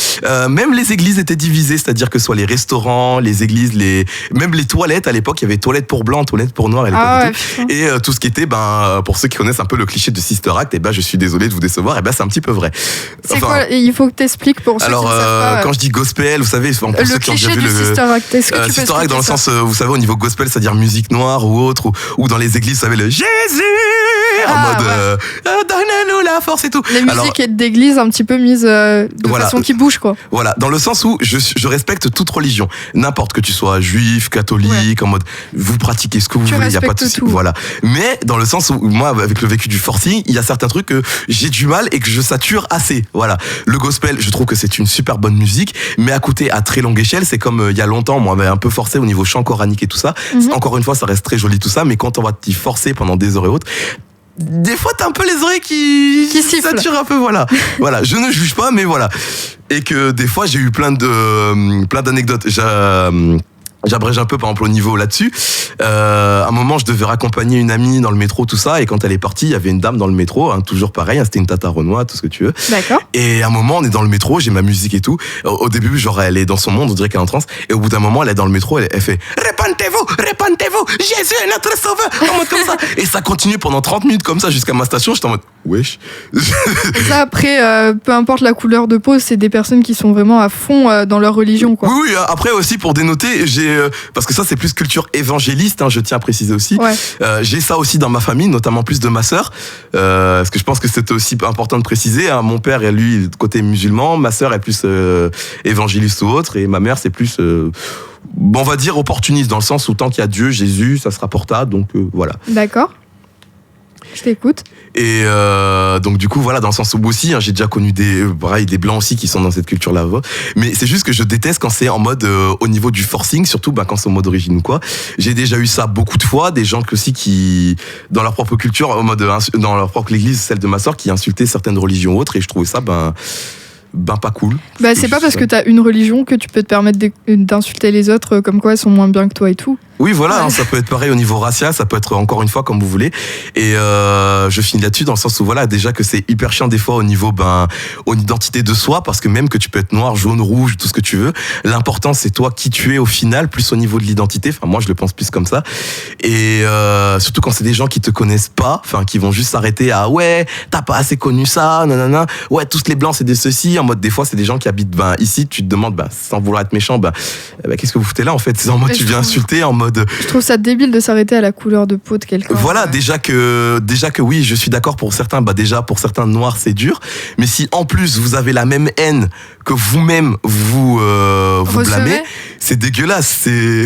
même les églises étaient divisées, c'est-à-dire que soit les restaurants, les églises, même les toilettes à l'époque, il y avait toilettes pour blancs, toilettes pour noirs à l'époque et tout ce qui était, pour ceux qui connaissent un peu le cliché de Sister Act, je suis désolé de vous décevoir, c'est un petit peu vrai. C'est quoi? Il faut que t'expliques pour ceux qui ne savent pas. Quand je dis gospel, vous savez, pour ceux qui ont déjà vu le Sister Act, est-ce que tu peux Sister Act dans le ça? sens, vous savez, au niveau gospel, c'est-à-dire musique noire ou autre, ou dans les églises, vous savez, le Jésus en mode donne-nous la force et tout. Les musiques d'église un petit peu mises de façon qui bouge, quoi. Voilà, dans le sens où je respecte toute religion, n'importe que tu sois juif, catholique, en mode vous pratiquez ce que vous voulez, il y a pas de souci. Voilà. Mais dans le sens où moi, avec le vécu du forcing, il y a certains trucs que j'ai du mal et que je sature assez. Voilà. Le gospel, je trouve que c'est une super bonne musique, mais à écouter à très longue échelle, c'est comme il y a longtemps, moi, un peu forcé au niveau chant coranique et tout ça. Encore une fois, ça reste très joli tout ça, mais quand on va t'y forcer pendant des heures et autres, des fois t'as un peu les oreilles qui saturent un peu, voilà. Voilà, je ne juge pas, mais voilà. Et que des fois j'ai eu plein d'anecdotes. J'abrège un peu par exemple au niveau là-dessus. À un moment, je devais raccompagner une amie dans le métro, tout ça, et quand elle est partie, il y avait une dame dans le métro, hein, toujours pareil, hein, c'était une tata Renoir, tout ce que tu veux. D'accord. Et à un moment, on est dans le métro, j'ai ma musique et tout. Au début, genre, elle est dans son monde, on dirait qu'elle est en transe, et au bout d'un moment, elle est dans le métro, elle fait « Répentez-vous, Jésus est notre sauveur !» en mode comme ça. Et ça continue pendant 30 minutes comme ça jusqu'à ma station, j'étais en mode wesh. Et ça, après, peu importe la couleur de peau, c'est des personnes qui sont vraiment à fond dans leur religion, quoi. Oui, après aussi pour dénoter, parce que ça c'est plus culture évangéliste, je tiens à préciser aussi. Ouais. J'ai ça aussi dans ma famille, notamment plus de ma sœur, parce que je pense que c'était aussi important de préciser. Mon père est lui côté musulman, ma sœur est plus évangéliste ou autre, et ma mère c'est plus, on va dire opportuniste dans le sens où tant qu'il y a Dieu, Jésus, ça sera portable, donc voilà. D'accord. Je t'écoute. Et donc du coup voilà, dans le sens où aussi j'ai déjà connu des blancs aussi qui sont dans cette culture là, mais c'est juste que je déteste quand c'est en mode au niveau du forcing, surtout quand c'est en mode origine ou quoi. J'ai déjà eu ça beaucoup de fois, des gens aussi qui dans leur propre culture, en mode dans leur propre église, celle de ma soeur, qui insultaient certaines religions ou autres, et je trouvais ça pas cool. C'est pas parce que t'as une religion que tu peux te permettre d'insulter les autres comme quoi elles sont moins bien que toi et tout. Oui, voilà, ça peut être pareil au niveau racial, ça peut être encore une fois comme vous voulez. Et je finis là-dessus dans le sens où voilà, déjà que c'est hyper chiant des fois au niveau identité de soi, parce que même que tu peux être noir, jaune, rouge, tout ce que tu veux, l'important c'est toi qui tu es au final, plus au niveau de l'identité. Enfin moi je le pense plus comme ça. Et surtout quand c'est des gens qui te connaissent pas, enfin qui vont juste s'arrêter à ouais, t'as pas assez connu ça, nanana, ouais tous les blancs c'est des ceci. En mode des fois c'est des gens qui habitent ici, tu te demandes sans vouloir être méchant, qu'est-ce que vous foutez là en fait? C'est en mode tu viens insulter en mode. Je trouve ça débile de s'arrêter à la couleur de peau de quelqu'un. Voilà, déjà que oui, je suis d'accord pour certains, déjà pour certains noirs c'est dur, mais si en plus vous avez la même haine que vous-même vous blâmez, c'est dégueulasse, c'est...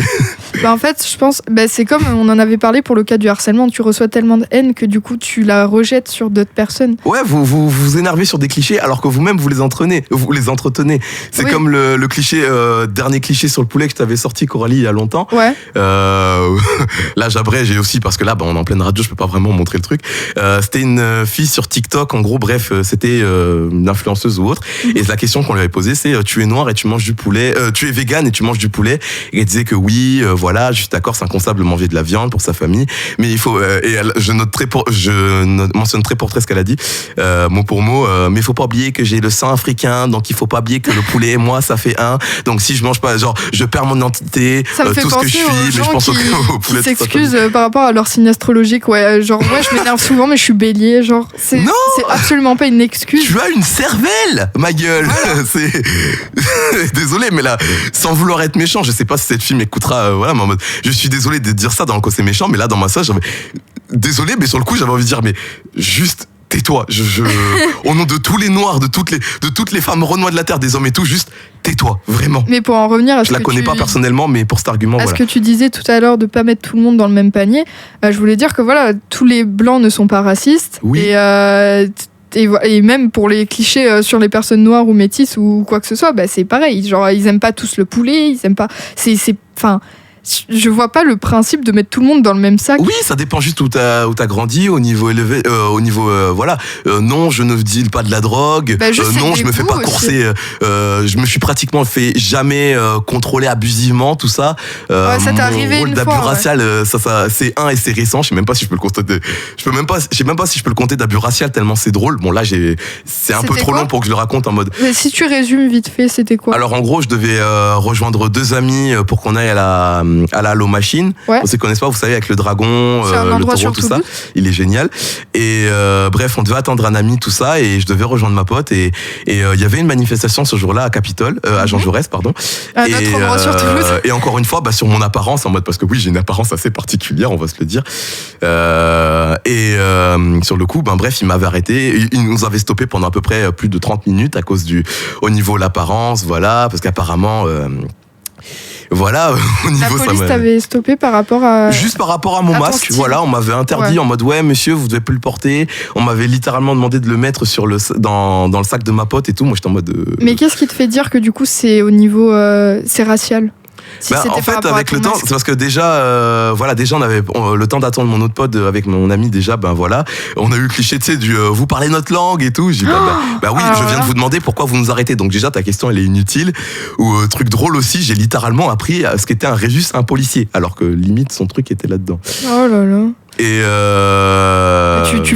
En fait, je pense, c'est comme on en avait parlé pour le cas du harcèlement, tu reçois tellement de haine que du coup tu la rejettes sur d'autres personnes. Ouais, vous énervez sur des clichés alors que vous-même vous les entretenez. C'est comme le cliché, dernier cliché sur le poulet que je t'avais sorti, Coralie, il y a longtemps. Ouais. Là j'abrège aussi parce que là on est en pleine radio, je peux pas vraiment montrer le truc. C'était une fille sur TikTok, en gros, bref, c'était une influenceuse ou autre, et la question qu'on lui avait posée c'est tu es noir et tu manges du poulet, tu es vegan et tu manges du poulet, et elle disait que oui, voilà, je suis d'accord, c'est inconcevable de manger de la viande pour sa famille, mais il faut je mentionne très pour très ce qu'elle a dit, mot pour mot, mais il faut pas oublier que j'ai le sang africain, donc il faut pas oublier que le poulet et moi ça fait un, donc si je mange pas, genre je perds mon identité, tout ce que je suis, mais je pense au poulet. Qui s'excusent par rapport à leur signe astrologique, genre je m'énerve souvent mais je suis bélier, genre c'est absolument pas une excuse. Tu as une cervelle, ma gueule. C'est désolé, mais là, sans vouloir être méchant, je sais pas si cette fille m'écoutera, voilà, mais en mode, je suis désolé de dire ça dans le côté méchant, mais là dans ma sage, désolé, mais sur le coup j'avais envie de dire, mais juste tais-toi, au nom de tous les noirs, de toutes les femmes renois de la terre, des hommes et tout, juste tais-toi, vraiment. Mais pour en revenir à ce je la connais pas personnellement, mais pour cet argument, ce que tu disais tout à l'heure de pas mettre tout le monde dans le même panier, je voulais dire que voilà, tous les blancs ne sont pas racistes. Oui. Et même pour les clichés sur les personnes noires ou métisses ou quoi que ce soit, c'est pareil. Genre, ils aiment pas tous le poulet, ils aiment pas. Je vois pas le principe de mettre tout le monde dans le même sac. Oui, ça dépend juste où t'as grandi, au niveau élevé, voilà. Non, je ne deal pas de la drogue. Non, je me fais pas courser. Je me suis pratiquement fait jamais contrôler abusivement, tout ça. Ça t'est arrivé rôle une d'abus fois, racial, ça c'est et c'est récent. Je sais même pas si je peux le constater. Je sais même pas si je peux le compter d'abus racial tellement c'est drôle. Bon là, c'est un peu trop long pour que je le raconte en mode. Mais si tu résumes vite fait, c'était quoi? Alors en gros, je devais rejoindre 2 amis pour qu'on aille à la Hello Machine. Ouais. On se connaît pas, vous savez, avec le dragon, le taureau, tout ça. Il est génial. Et bref, on devait attendre un ami, tout ça, et je devais rejoindre ma pote. Et il y avait une manifestation ce jour-là à Capitole, à Jean Jaurès, pardon. Notre endroit sur Toulouse. Et encore une fois, sur mon apparence, en mode, parce que oui, j'ai une apparence assez particulière, on va se le dire. Sur le coup, bref, il m'avait arrêté. Il nous avait stoppé pendant à peu près plus de 30 minutes à cause au niveau de l'apparence, voilà, parce qu'apparemment. Voilà, au niveau la police t'avait stoppé par rapport à... Juste par rapport à mon masque, voilà, on m'avait interdit en mode ouais monsieur, vous devez plus le porter. On m'avait littéralement demandé de le mettre dans le sac de ma pote et tout. Moi j'étais en mode... Mais qu'est-ce qui te fait dire que du coup c'est au niveau... c'est racial? En fait, avec le temps, c'est parce que déjà, déjà on avait le temps d'attendre mon autre pote avec mon ami déjà, voilà, on a eu le cliché, tu sais, du vous parlez notre langue et tout. J'ai dit oui, je viens de vous demander pourquoi vous nous arrêtez. Donc déjà ta question elle est inutile. Ou truc drôle aussi, j'ai littéralement appris ce qu'était un Régis, un policier, alors que limite son truc était là-dedans. Oh là là. Et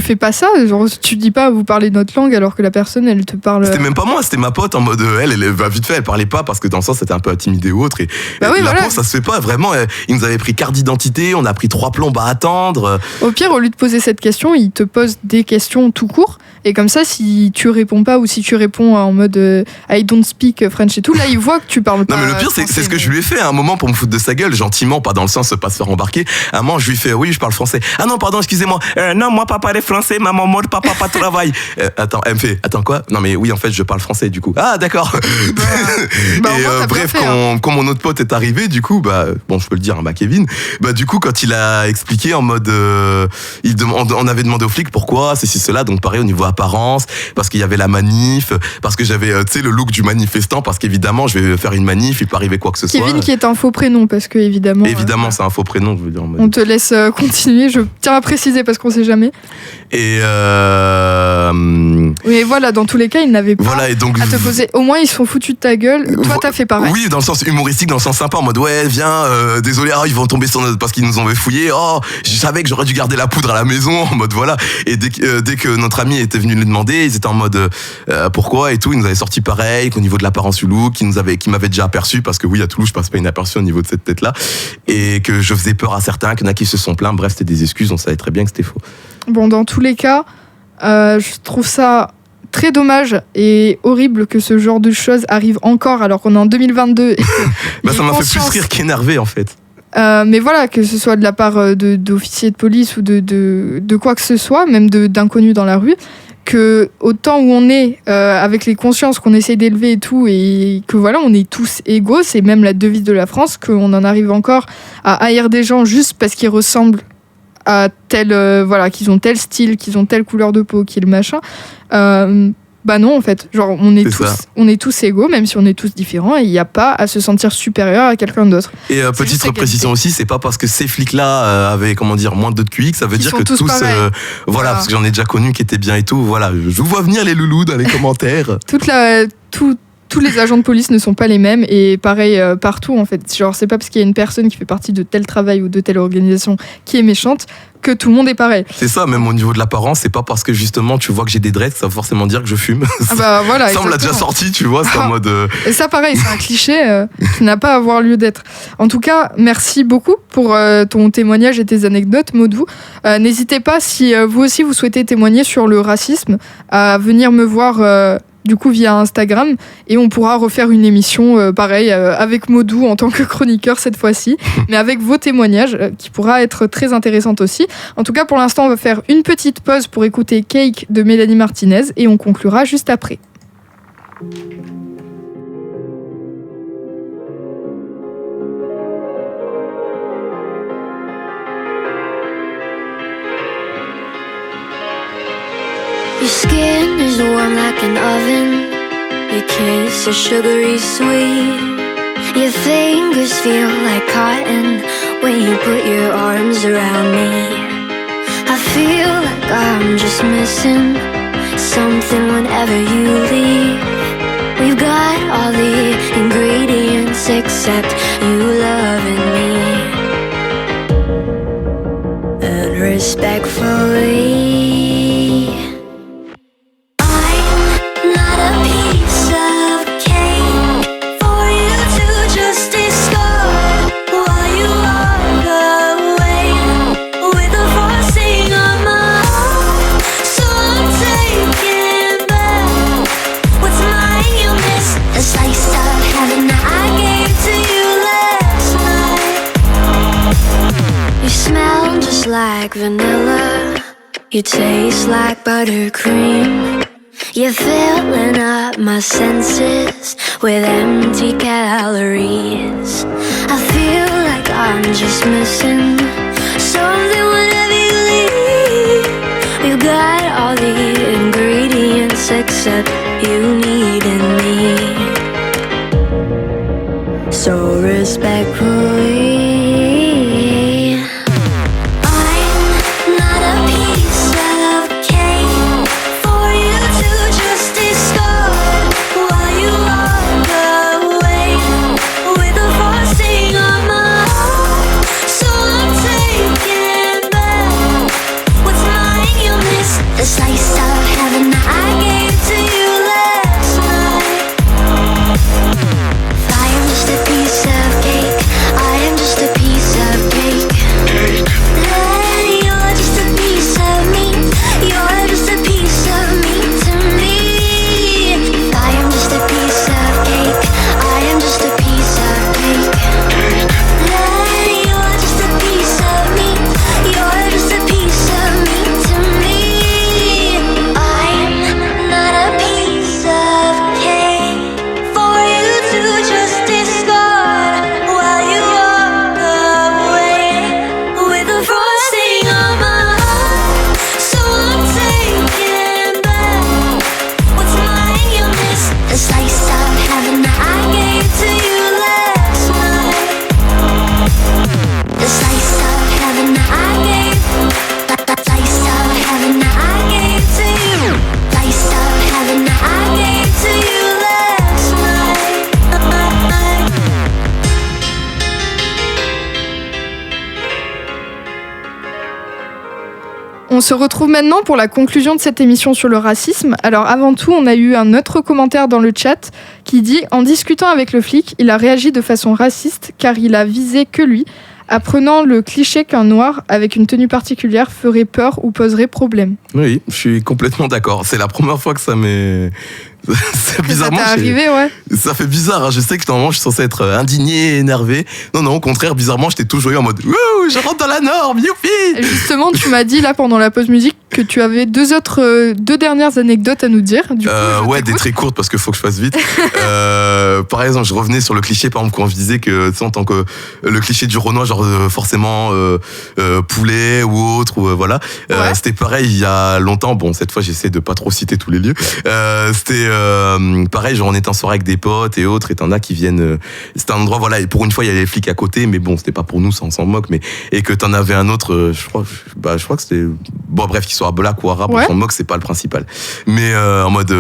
fais pas ça, genre tu dis pas vous parlez notre langue alors que la personne elle te parle. C'était même pas moi, c'était ma pote en mode elle va vite fait, elle parlait pas parce que dans le sens c'était un peu intimidé ou autre et Bah oui, la voilà. pauvre, ça se fait pas vraiment. Ils nous avaient pris carte d'identité, on a pris 3 plombes à attendre. Au pire, au lieu de poser cette question, il te pose des questions tout court. Et comme ça, si tu réponds pas ou si tu réponds en mode I don't speak French et tout, là, il voit que tu parles pas. Non mais le pire c'est ce que je lui ai fait à un moment pour me foutre de sa gueule, gentiment, pas dans le sens pas se faire embarquer. À un moment je lui fais oui je parle français. Ah non pardon excusez-moi. Non moi pas parler français, maman mode papa pas travail. Attends elle me fait attends quoi? Non mais oui en fait je parle français du coup. Ah d'accord. Bah, Et au moins, t'as bref bien fait, quand mon autre pote est arrivé du coup bah bon je peux le dire hein, Kevin bah du coup quand il a expliqué en mode on avait demandé aux flics pourquoi ceci cela donc pareil au niveau apparence parce qu'il y avait la manif parce que j'avais tu sais le look du manifestant parce qu'évidemment je vais faire une manif il peut arriver quoi que ce soit. Kevin qui est un faux prénom parce que évidemment. C'est un faux prénom, je veux dire. En mode... On te laisse continuer, je tiens à préciser parce qu'on sait jamais. Et Mais voilà, dans tous les cas, ils n'avaient pas voilà, et donc, à te poser. Au moins, ils se sont foutus de ta gueule. Toi, t'as fait pareil. Oui, dans le sens humoristique, dans le sens sympa, en mode ouais, viens, désolé, ils vont tomber sur notre... parce qu'ils nous ont fouillé. Oh, je savais que j'aurais dû garder la poudre à la maison, en mode voilà. Et dès que notre ami était venu lui demander, ils étaient en mode pourquoi et tout, ils nous avaient sorti pareil, qu'au niveau de l'apparence du look, qui m'avaient déjà aperçu, parce que oui, à Toulouse, je passe pas inaperçu au niveau de cette tête-là, et que je faisais peur à certains, qu'il y en a qui se sont plaints. Bref, c'était des excuses, on savait très bien que c'était faux. Bon, dans tous les cas, je trouve ça très dommage et horrible que ce genre de choses arrive encore alors qu'on est en 2022. Et que ça m'a fait plus rire qu'énerver en fait. Mais voilà, que ce soit de la part d'officiers de police ou de quoi que ce soit, même d'inconnus dans la rue, que au temps où on est, avec les consciences qu'on essaie d'élever et tout, et que voilà, on est tous égaux, c'est même la devise de la France, qu'on en arrive encore à haïr des gens juste parce qu'ils ressemblent à tel, qu'ils ont tel style, qu'ils ont telle couleur de peau, qu'ils machin. Bah non, en fait, genre on est tous égaux, même si on est tous différents, et il n'y a pas à se sentir supérieur à quelqu'un d'autre. Et petite précision aussi, c'est pas parce que ces flics-là avaient moins de QI que ça veut dire que tous voilà, parce que j'en ai déjà connu qui étaient bien et tout. Voilà, je vous vois venir les loulous dans les commentaires. Tous les agents de police ne sont pas les mêmes et pareil partout en fait. Genre c'est pas parce qu'il y a une personne qui fait partie de tel travail ou de telle organisation qui est méchante que tout le monde est pareil. C'est ça, même au niveau de l'apparence, c'est pas parce que justement tu vois que j'ai des dreads, ça veut forcément dire que je fume. Ah bah voilà. Ça on l'a déjà sorti, tu vois, c'est en mode. Et ça pareil, c'est un cliché qui n'a pas à avoir lieu d'être. En tout cas, merci beaucoup pour ton témoignage et tes anecdotes, Maudou. N'hésitez pas si vous aussi vous souhaitez témoigner sur le racisme à venir me voir. Du coup via Instagram et on pourra refaire une émission pareil avec Maudou en tant que chroniqueur cette fois-ci mais avec vos témoignages qui pourra être très intéressante aussi. En tout cas pour l'instant on va faire une petite pause pour écouter Cake de Mélanie Martinez et on conclura juste après. Your skin is warm like an oven. Your kiss is sugary sweet. Your fingers feel like cotton when you put your arms around me. I feel like I'm just missing something whenever you leave. We've got all the ingredients except you loving me. And respectfully, like vanilla, you taste like buttercream. You're filling up my senses with empty calories. I feel like I'm just missing something whenever you leave. You got all the ingredients except you needing me. So respectfully, On se retrouve maintenant pour la conclusion de cette émission sur le racisme. Alors avant tout, on a eu un autre commentaire dans le chat qui dit « En discutant avec le flic, il a réagi de façon raciste car il a visé que lui, apprenant le cliché qu'un noir avec une tenue particulière ferait peur ou poserait problème. » Oui, je suis complètement d'accord. C'est la première fois que ça m'est... C'est bizarrement, ça t'est arrivé, ouais. Ça fait bizarre, hein. Je sais que normalement je suis censé être indigné, énervé. Non, au contraire, bizarrement, j'étais toujours eu en mode wouh, je rentre dans la norme, youpi. Et justement, tu m'as dit là pendant la pause musique que tu avais deux dernières anecdotes à nous dire. Du coup, ouais, des très courtes parce qu'il faut que je fasse vite. Par exemple, je revenais sur le cliché, par exemple, quand je disais que, tu sais, en tant que le cliché du Renoir, genre forcément poulet ou autre, ou voilà. Ouais. C'était pareil il y a longtemps. Bon, cette fois, j'essaie de pas trop citer tous les lieux. C'était pareil, genre on était en soirée avec des potes et autres, et t'en as qui viennent. C'était un endroit, voilà, et pour une fois, il y avait les flics à côté, mais bon, c'était pas pour nous, ça on s'en moque, mais et que t'en avais un autre, je crois que c'était. Bon, bref, qu'il soit black ou arabe, Ouais. on s'en moque, c'est pas le principal. Mais en mode,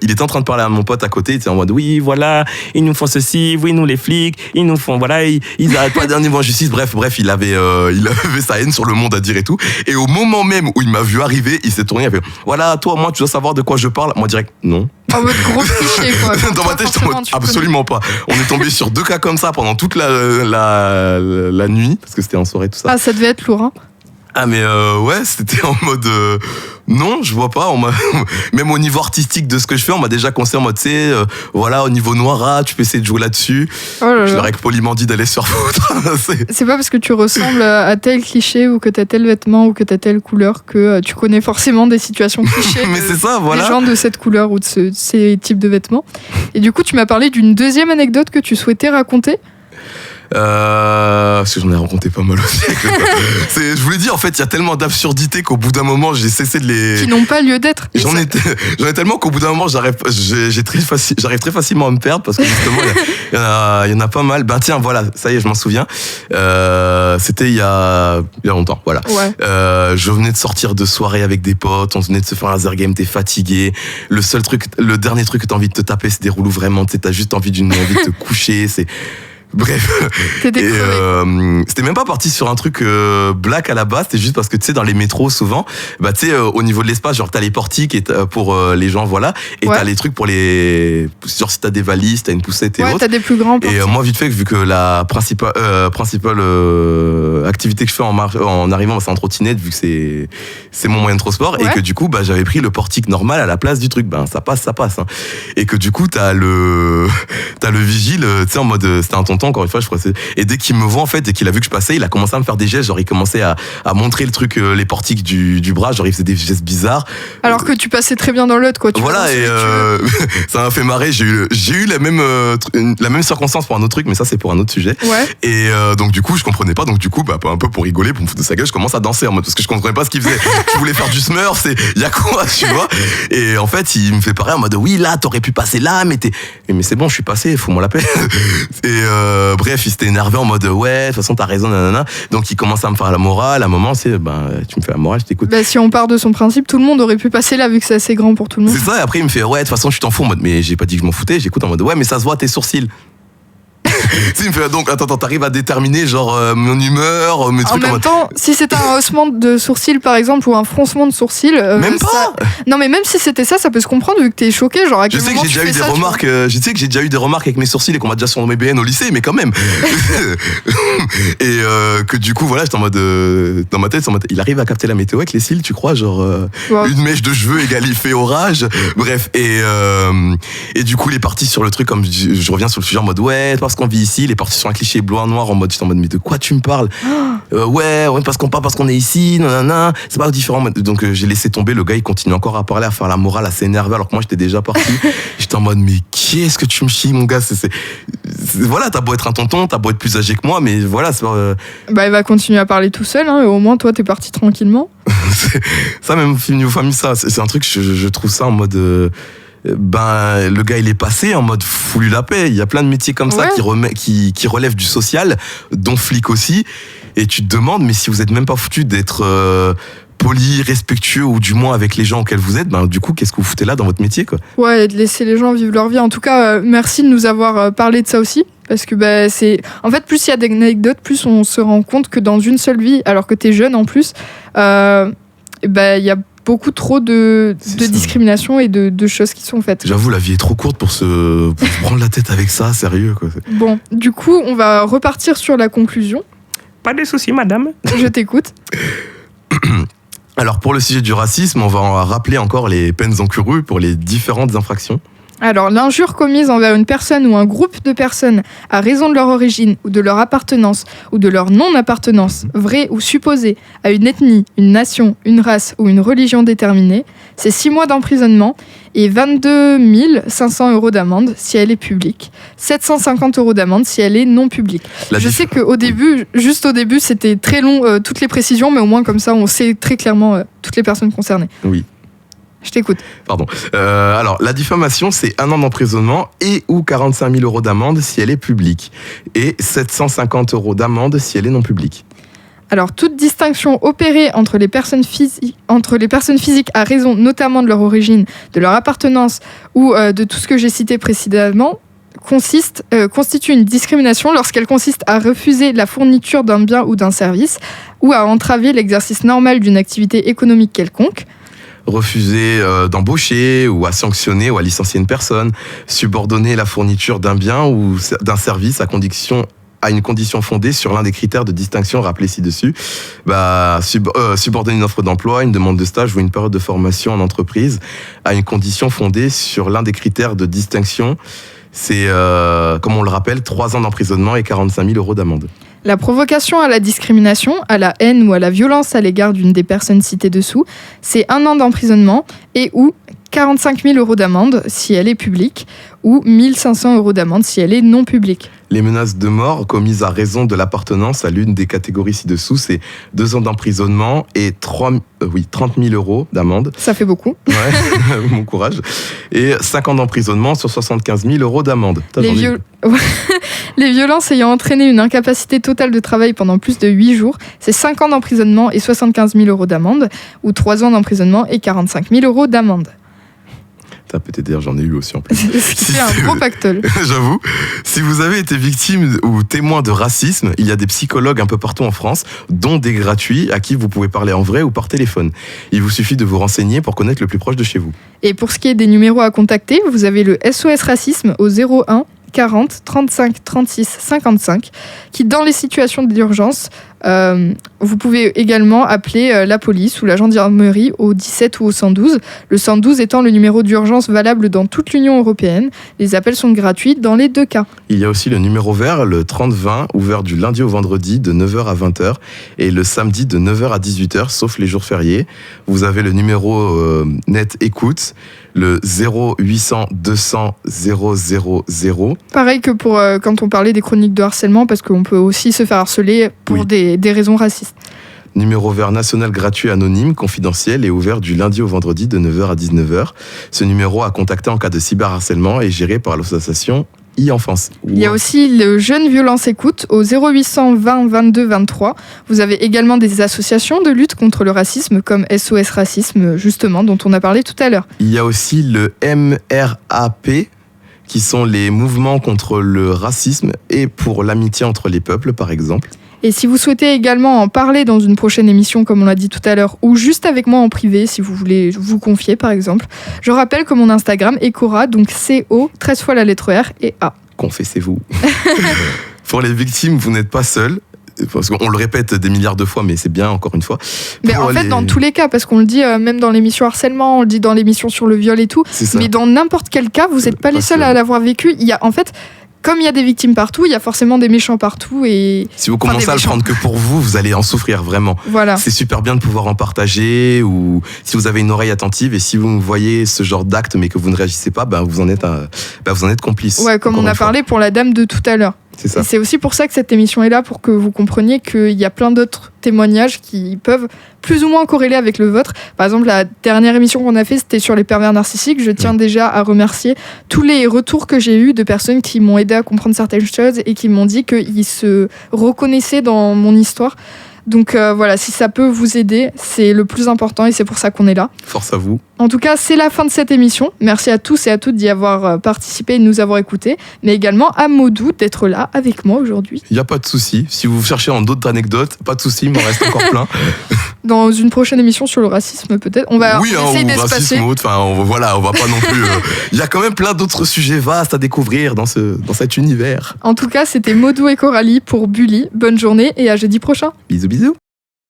il était en train de parler à mon pote à côté, il était en mode, oui, voilà, ils nous font ceci, oui, nous les flics, ils nous font, voilà, ils arrêtent pas d'un niveau en justice. Bref, il avait sa haine sur le monde à dire et tout. Et au moment même où il m'a vu arriver, il s'est tourné, il a fait, voilà, toi, moi, tu dois savoir de quoi je parle. Moi, direct, non. En mode gros cliché, quoi. Dans ma tête, j'étais en mode, absolument pas. On est tombé sur 2 cas comme ça pendant toute la nuit, parce que c'était en soirée, tout ça. Ah, ça devait être lourd, hein. Ah, mais ouais, c'était en mode, non, je vois pas. Même au niveau artistique de ce que je fais, on m'a déjà conseillé en mode, tu sais, voilà, au niveau noir, tu peux essayer de jouer là-dessus. Oh là là. Je leur ai poliment dit d'aller se faire foutre. C'est pas parce que tu ressembles à tel cliché ou que t'as tel vêtement ou que t'as telle couleur que tu connais forcément des situations clichés. Mais c'est ça, voilà. Des gens de cette couleur ou de ces types de vêtements. Et du coup, tu m'as parlé d'une deuxième anecdote que tu souhaitais raconter. Parce que j'en ai raconté pas mal aussi. Je vous l'ai dit, en fait, il y a tellement d'absurdités qu'au bout d'un moment, j'ai cessé de les... Qui n'ont pas lieu d'être. J'en ai tellement qu'au bout d'un moment, j'arrive très facilement à me perdre parce que justement, il y en a pas mal. Ben tiens, voilà, ça y est, je m'en souviens. C'était il y a longtemps, voilà. Ouais. Je venais de sortir de soirée avec des potes, on venait de se faire un laser game, t'es fatigué. Le dernier truc que t'as envie de te taper, c'est des roulous vraiment, tu sais, t'as juste envie de te coucher, c'est... Bref, T'étais crevé. C'était même pas parti sur un truc black à la base, c'était juste parce que tu sais dans les métros souvent, bah tu sais au niveau de l'espace, genre t'as les portiques et pour les gens voilà, et Ouais. t'as les trucs pour les genre si t'as des valises, t'as une poussette et Ouais, autres. t'as des plus grands Et portiques. moi vite fait vu que la principale activité que je fais en arrivant c'est en trottinette vu que c'est mon moyen de transport Ouais. et que du coup bah j'avais pris le portique normal à la place du truc, ben ça passe hein. Et que du coup t'as le vigile tu sais en mode c'était un tonton encore une fois je crois et dès qu'il me voit en fait dès qu'il a vu que je passais il a commencé à me faire des gestes genre il commençait à montrer le truc les portiques du bras genre il faisait des gestes bizarres Alors que tu passais très bien dans l'autre, quoi. Tu voilà vois, et ça m'a fait marrer j'ai eu la même circonstance pour un autre truc mais ça c'est pour un autre sujet Ouais. et donc du coup je comprenais pas donc du coup bah un peu pour rigoler pour me foutre de sa gueule je commence à danser en mode parce que je comprenais pas ce qu'il faisait tu voulais faire du smurf c'est y a quoi tu vois et en fait il me fait pareil en mode oui là t'aurais pu passer là mais c'est bon je suis passé fous-moi la paix et bref il s'était énervé en mode ouais de toute façon t'as raison nanana donc il commence à me faire la morale à un moment c'est tu me fais la morale je t'écoute Bah, si on part de son principe, tout le monde aurait pu passer là vu que c'est assez grand pour tout le monde. c'est ça et après il me fait ouais de toute façon tu t'en fous en mode mais j'ai pas dit que je m'en foutais j'écoute en mode ouais mais ça se voit tes sourcils il me fait donc attends t'arrives à déterminer genre mon humeur mes En trucs même mode temps, si c'était un haussement de sourcil par exemple ou un froncement de sourcil, même pas ça... Non mais même si c'était ça, ça peut se comprendre vu que t'es choqué, genre à je quel sais que moment j'ai tu déjà eu fais des ça, tu remarques je sais que j'ai déjà eu des remarques avec mes sourcils et qu'on m'a déjà surnommé BN au lycée mais quand même et que du coup voilà j'étais en mode dans ma tête en mode, il arrive à capter la météo avec les cils tu crois genre vois. une mèche de cheveux égale il fait orage bref et du coup il est parti sur le truc comme je reviens sur le sujet en mode ouais parce qu'on vit ici il est parti sur un cliché blanc noir en mode j'étais en mode mais de quoi tu me parles ouais parce qu'on est ici nanana c'est pas différent donc j'ai laissé tomber le gars il continue encore à parler à faire la morale assez énervé alors que moi j'étais déjà parti j'étais en mode mais qu'est-ce que tu me chies mon gars voilà t'as beau être un tonton t'as beau être plus âgé que moi mais voilà c'est pas, Bah il va continuer à parler tout seul, hein, et au moins toi t'es parti tranquillement. ça même niveau famille ça c'est un truc je trouve ça en mode le gars il est passé en mode foulu la paix il y a plein de métiers comme ça Ouais. qui relèvent du social dont flic aussi et tu te demandes mais si vous êtes même pas foutu d'être poli, respectueux ou du moins avec les gens auxquels vous êtes du coup qu'est-ce que vous foutez là dans votre métier quoi Ouais, et de laisser les gens vivre leur vie. En tout cas, merci de nous avoir parlé de ça aussi. Parce que c'est... En fait, plus il y a d'anecdotes, plus on se rend compte que dans une seule vie, alors que t'es jeune en plus, il y a beaucoup trop de discrimination et de choses qui sont faites. J'avoue, la vie est trop courte pour se prendre la tête avec ça, sérieux, quoi. Bon, du coup, on va repartir sur la conclusion. Pas de soucis, madame. Je t'écoute. Alors, pour le sujet du racisme, on va rappeler encore les peines encourues pour les différentes infractions. Alors, l'injure commise envers une personne ou un groupe de personnes à raison de leur origine ou de leur appartenance ou de leur non-appartenance, vraie ou supposée, à une ethnie, une nation, une race ou une religion déterminée, c'est 6 mois d'emprisonnement et 22 500 € d'amende si elle est publique, 750 € d'amende si elle est non publique. Je sais qu'au début, juste au début, c'était très long, toutes les précisions, mais au moins comme ça, on sait très clairement toutes les personnes concernées. Oui. Je t'écoute. Pardon. Alors, la diffamation, c'est 1 an d'emprisonnement et ou 45 000 € d'amende si elle est publique et 750 € d'amende si elle est non publique. Alors, toute distinction opérée entre les personnes physiques à raison notamment de leur origine, de leur appartenance ou de tout ce que j'ai cité précédemment constitue une discrimination lorsqu'elle consiste à refuser la fourniture d'un bien ou d'un service ou à entraver l'exercice normal d'une activité économique quelconque. Refuser d'embaucher ou à sanctionner ou à licencier une personne, subordonner la fourniture d'un bien ou d'un service à une condition fondée sur l'un des critères de distinction rappelés ci-dessus, subordonner une offre d'emploi, une demande de stage ou une période de formation en entreprise à une condition fondée sur l'un des critères de distinction. C'est, comme on le rappelle, 3 ans d'emprisonnement et 45 000 € d'amende. La provocation à la discrimination, à la haine ou à la violence à l'égard d'une des personnes citées dessous, c'est 1 an d'emprisonnement et ou 45 000 € d'amende si elle est publique ou 1 500 € d'amende si elle est non publique. Les menaces de mort commises à raison de l'appartenance à l'une des catégories ci-dessous, c'est 2 ans d'emprisonnement et 30 000 € d'amende. Ça fait beaucoup. Ouais, bon courage. Et 5 ans d'emprisonnement sur 75 000 € d'amende. Les violences ayant entraîné une incapacité totale de travail pendant plus de 8 jours, c'est 5 ans d'emprisonnement et 75 000 € d'amende, ou 3 ans d'emprisonnement et 45 000 € d'amende. Ça peut-être dire, j'en ai eu aussi en plus. Ce qui fait un gros pactole. J'avoue. Si vous avez été victime ou témoin de racisme, il y a des psychologues un peu partout en France, dont des gratuits à qui vous pouvez parler en vrai ou par téléphone. Il vous suffit de vous renseigner pour connaître le plus proche de chez vous. Et pour ce qui est des numéros à contacter, vous avez le SOS Racisme au 01 40 35 36 55 qui, dans les situations d'urgence, vous pouvez également appeler la police ou la gendarmerie au 17 ou au 112. Le 112 étant le numéro d'urgence valable dans toute l'Union européenne. Les appels sont gratuits dans les 2 cas. Il y a aussi le numéro vert, le 30-20, ouvert du lundi au vendredi de 9h à 20h et le samedi de 9h à 18h, sauf les jours fériés. Vous avez le numéro net écoute, le 0800 200 000. Pareil que pour quand on parlait des chroniques de harcèlement, parce qu'on peut aussi se faire harceler pour des raisons racistes. Numéro vert national gratuit anonyme, confidentiel et ouvert du lundi au vendredi de 9h à 19h. Ce numéro à contacter en cas de cyberharcèlement est géré par l'association e-enfance. Il y a aussi le Jeune Violence Écoute au 0800 20 22 23. Vous avez également des associations de lutte contre le racisme comme SOS Racisme, justement, dont on a parlé tout à l'heure. Il y a aussi le MRAP, qui sont les mouvements contre le racisme et pour l'amitié entre les peuples, par exemple. Et si vous souhaitez également en parler dans une prochaine émission, comme on l'a dit tout à l'heure, ou juste avec moi en privé, si vous voulez vous confier, par exemple, je rappelle que mon Instagram est Cora, donc CO, 13 fois la lettre R et A. Confessez-vous. Pour les victimes, vous n'êtes pas seuls. Parce qu'on le répète des milliards de fois, mais c'est bien, encore une fois. Mais en fait, dans tous les cas, parce qu'on le dit même dans l'émission harcèlement, on le dit dans l'émission sur le viol et tout, mais dans n'importe quel cas, vous n'êtes pas les seuls à l'avoir vécu. Il y a, en fait, comme il y a des victimes partout, il y a forcément des méchants partout. Et si vous commencez à le prendre que pour vous, vous allez en souffrir vraiment. Voilà. C'est super bien de pouvoir en partager, ou si vous avez une oreille attentive et si vous voyez ce genre d'acte mais que vous ne réagissez pas, vous en êtes complice. Ouais, comme on a parlé pour la dame de tout à l'heure. C'est ça. Et c'est aussi pour ça que cette émission est là, pour que vous compreniez qu'il y a plein d'autres témoignages qui peuvent plus ou moins corréler avec le vôtre. Par exemple, la dernière émission qu'on a fait, c'était sur les pervers narcissiques. Je tiens déjà à remercier tous les retours que j'ai eus de personnes qui m'ont aidé à comprendre certaines choses et qui m'ont dit qu'ils se reconnaissaient dans mon histoire. Donc voilà, si ça peut vous aider, c'est le plus important et c'est pour ça qu'on est là. Force à vous. En tout cas, c'est la fin de cette émission. Merci à tous et à toutes d'y avoir participé et de nous avoir écoutés, mais également à Maudou d'être là avec moi aujourd'hui. Il n'y a pas de souci. Si vous cherchez en d'autres anecdotes, pas de souci, il m'en reste encore plein. Dans une prochaine émission sur le racisme, peut-être. On va essayer ou d'espacer. racisme ou autre. Enfin, on va pas non plus. Il y a quand même plein d'autres sujets vastes à découvrir dans cet univers. En tout cas, c'était Maudou et Coralie pour Bully. Bonne journée et à jeudi prochain. Bisous, bisous.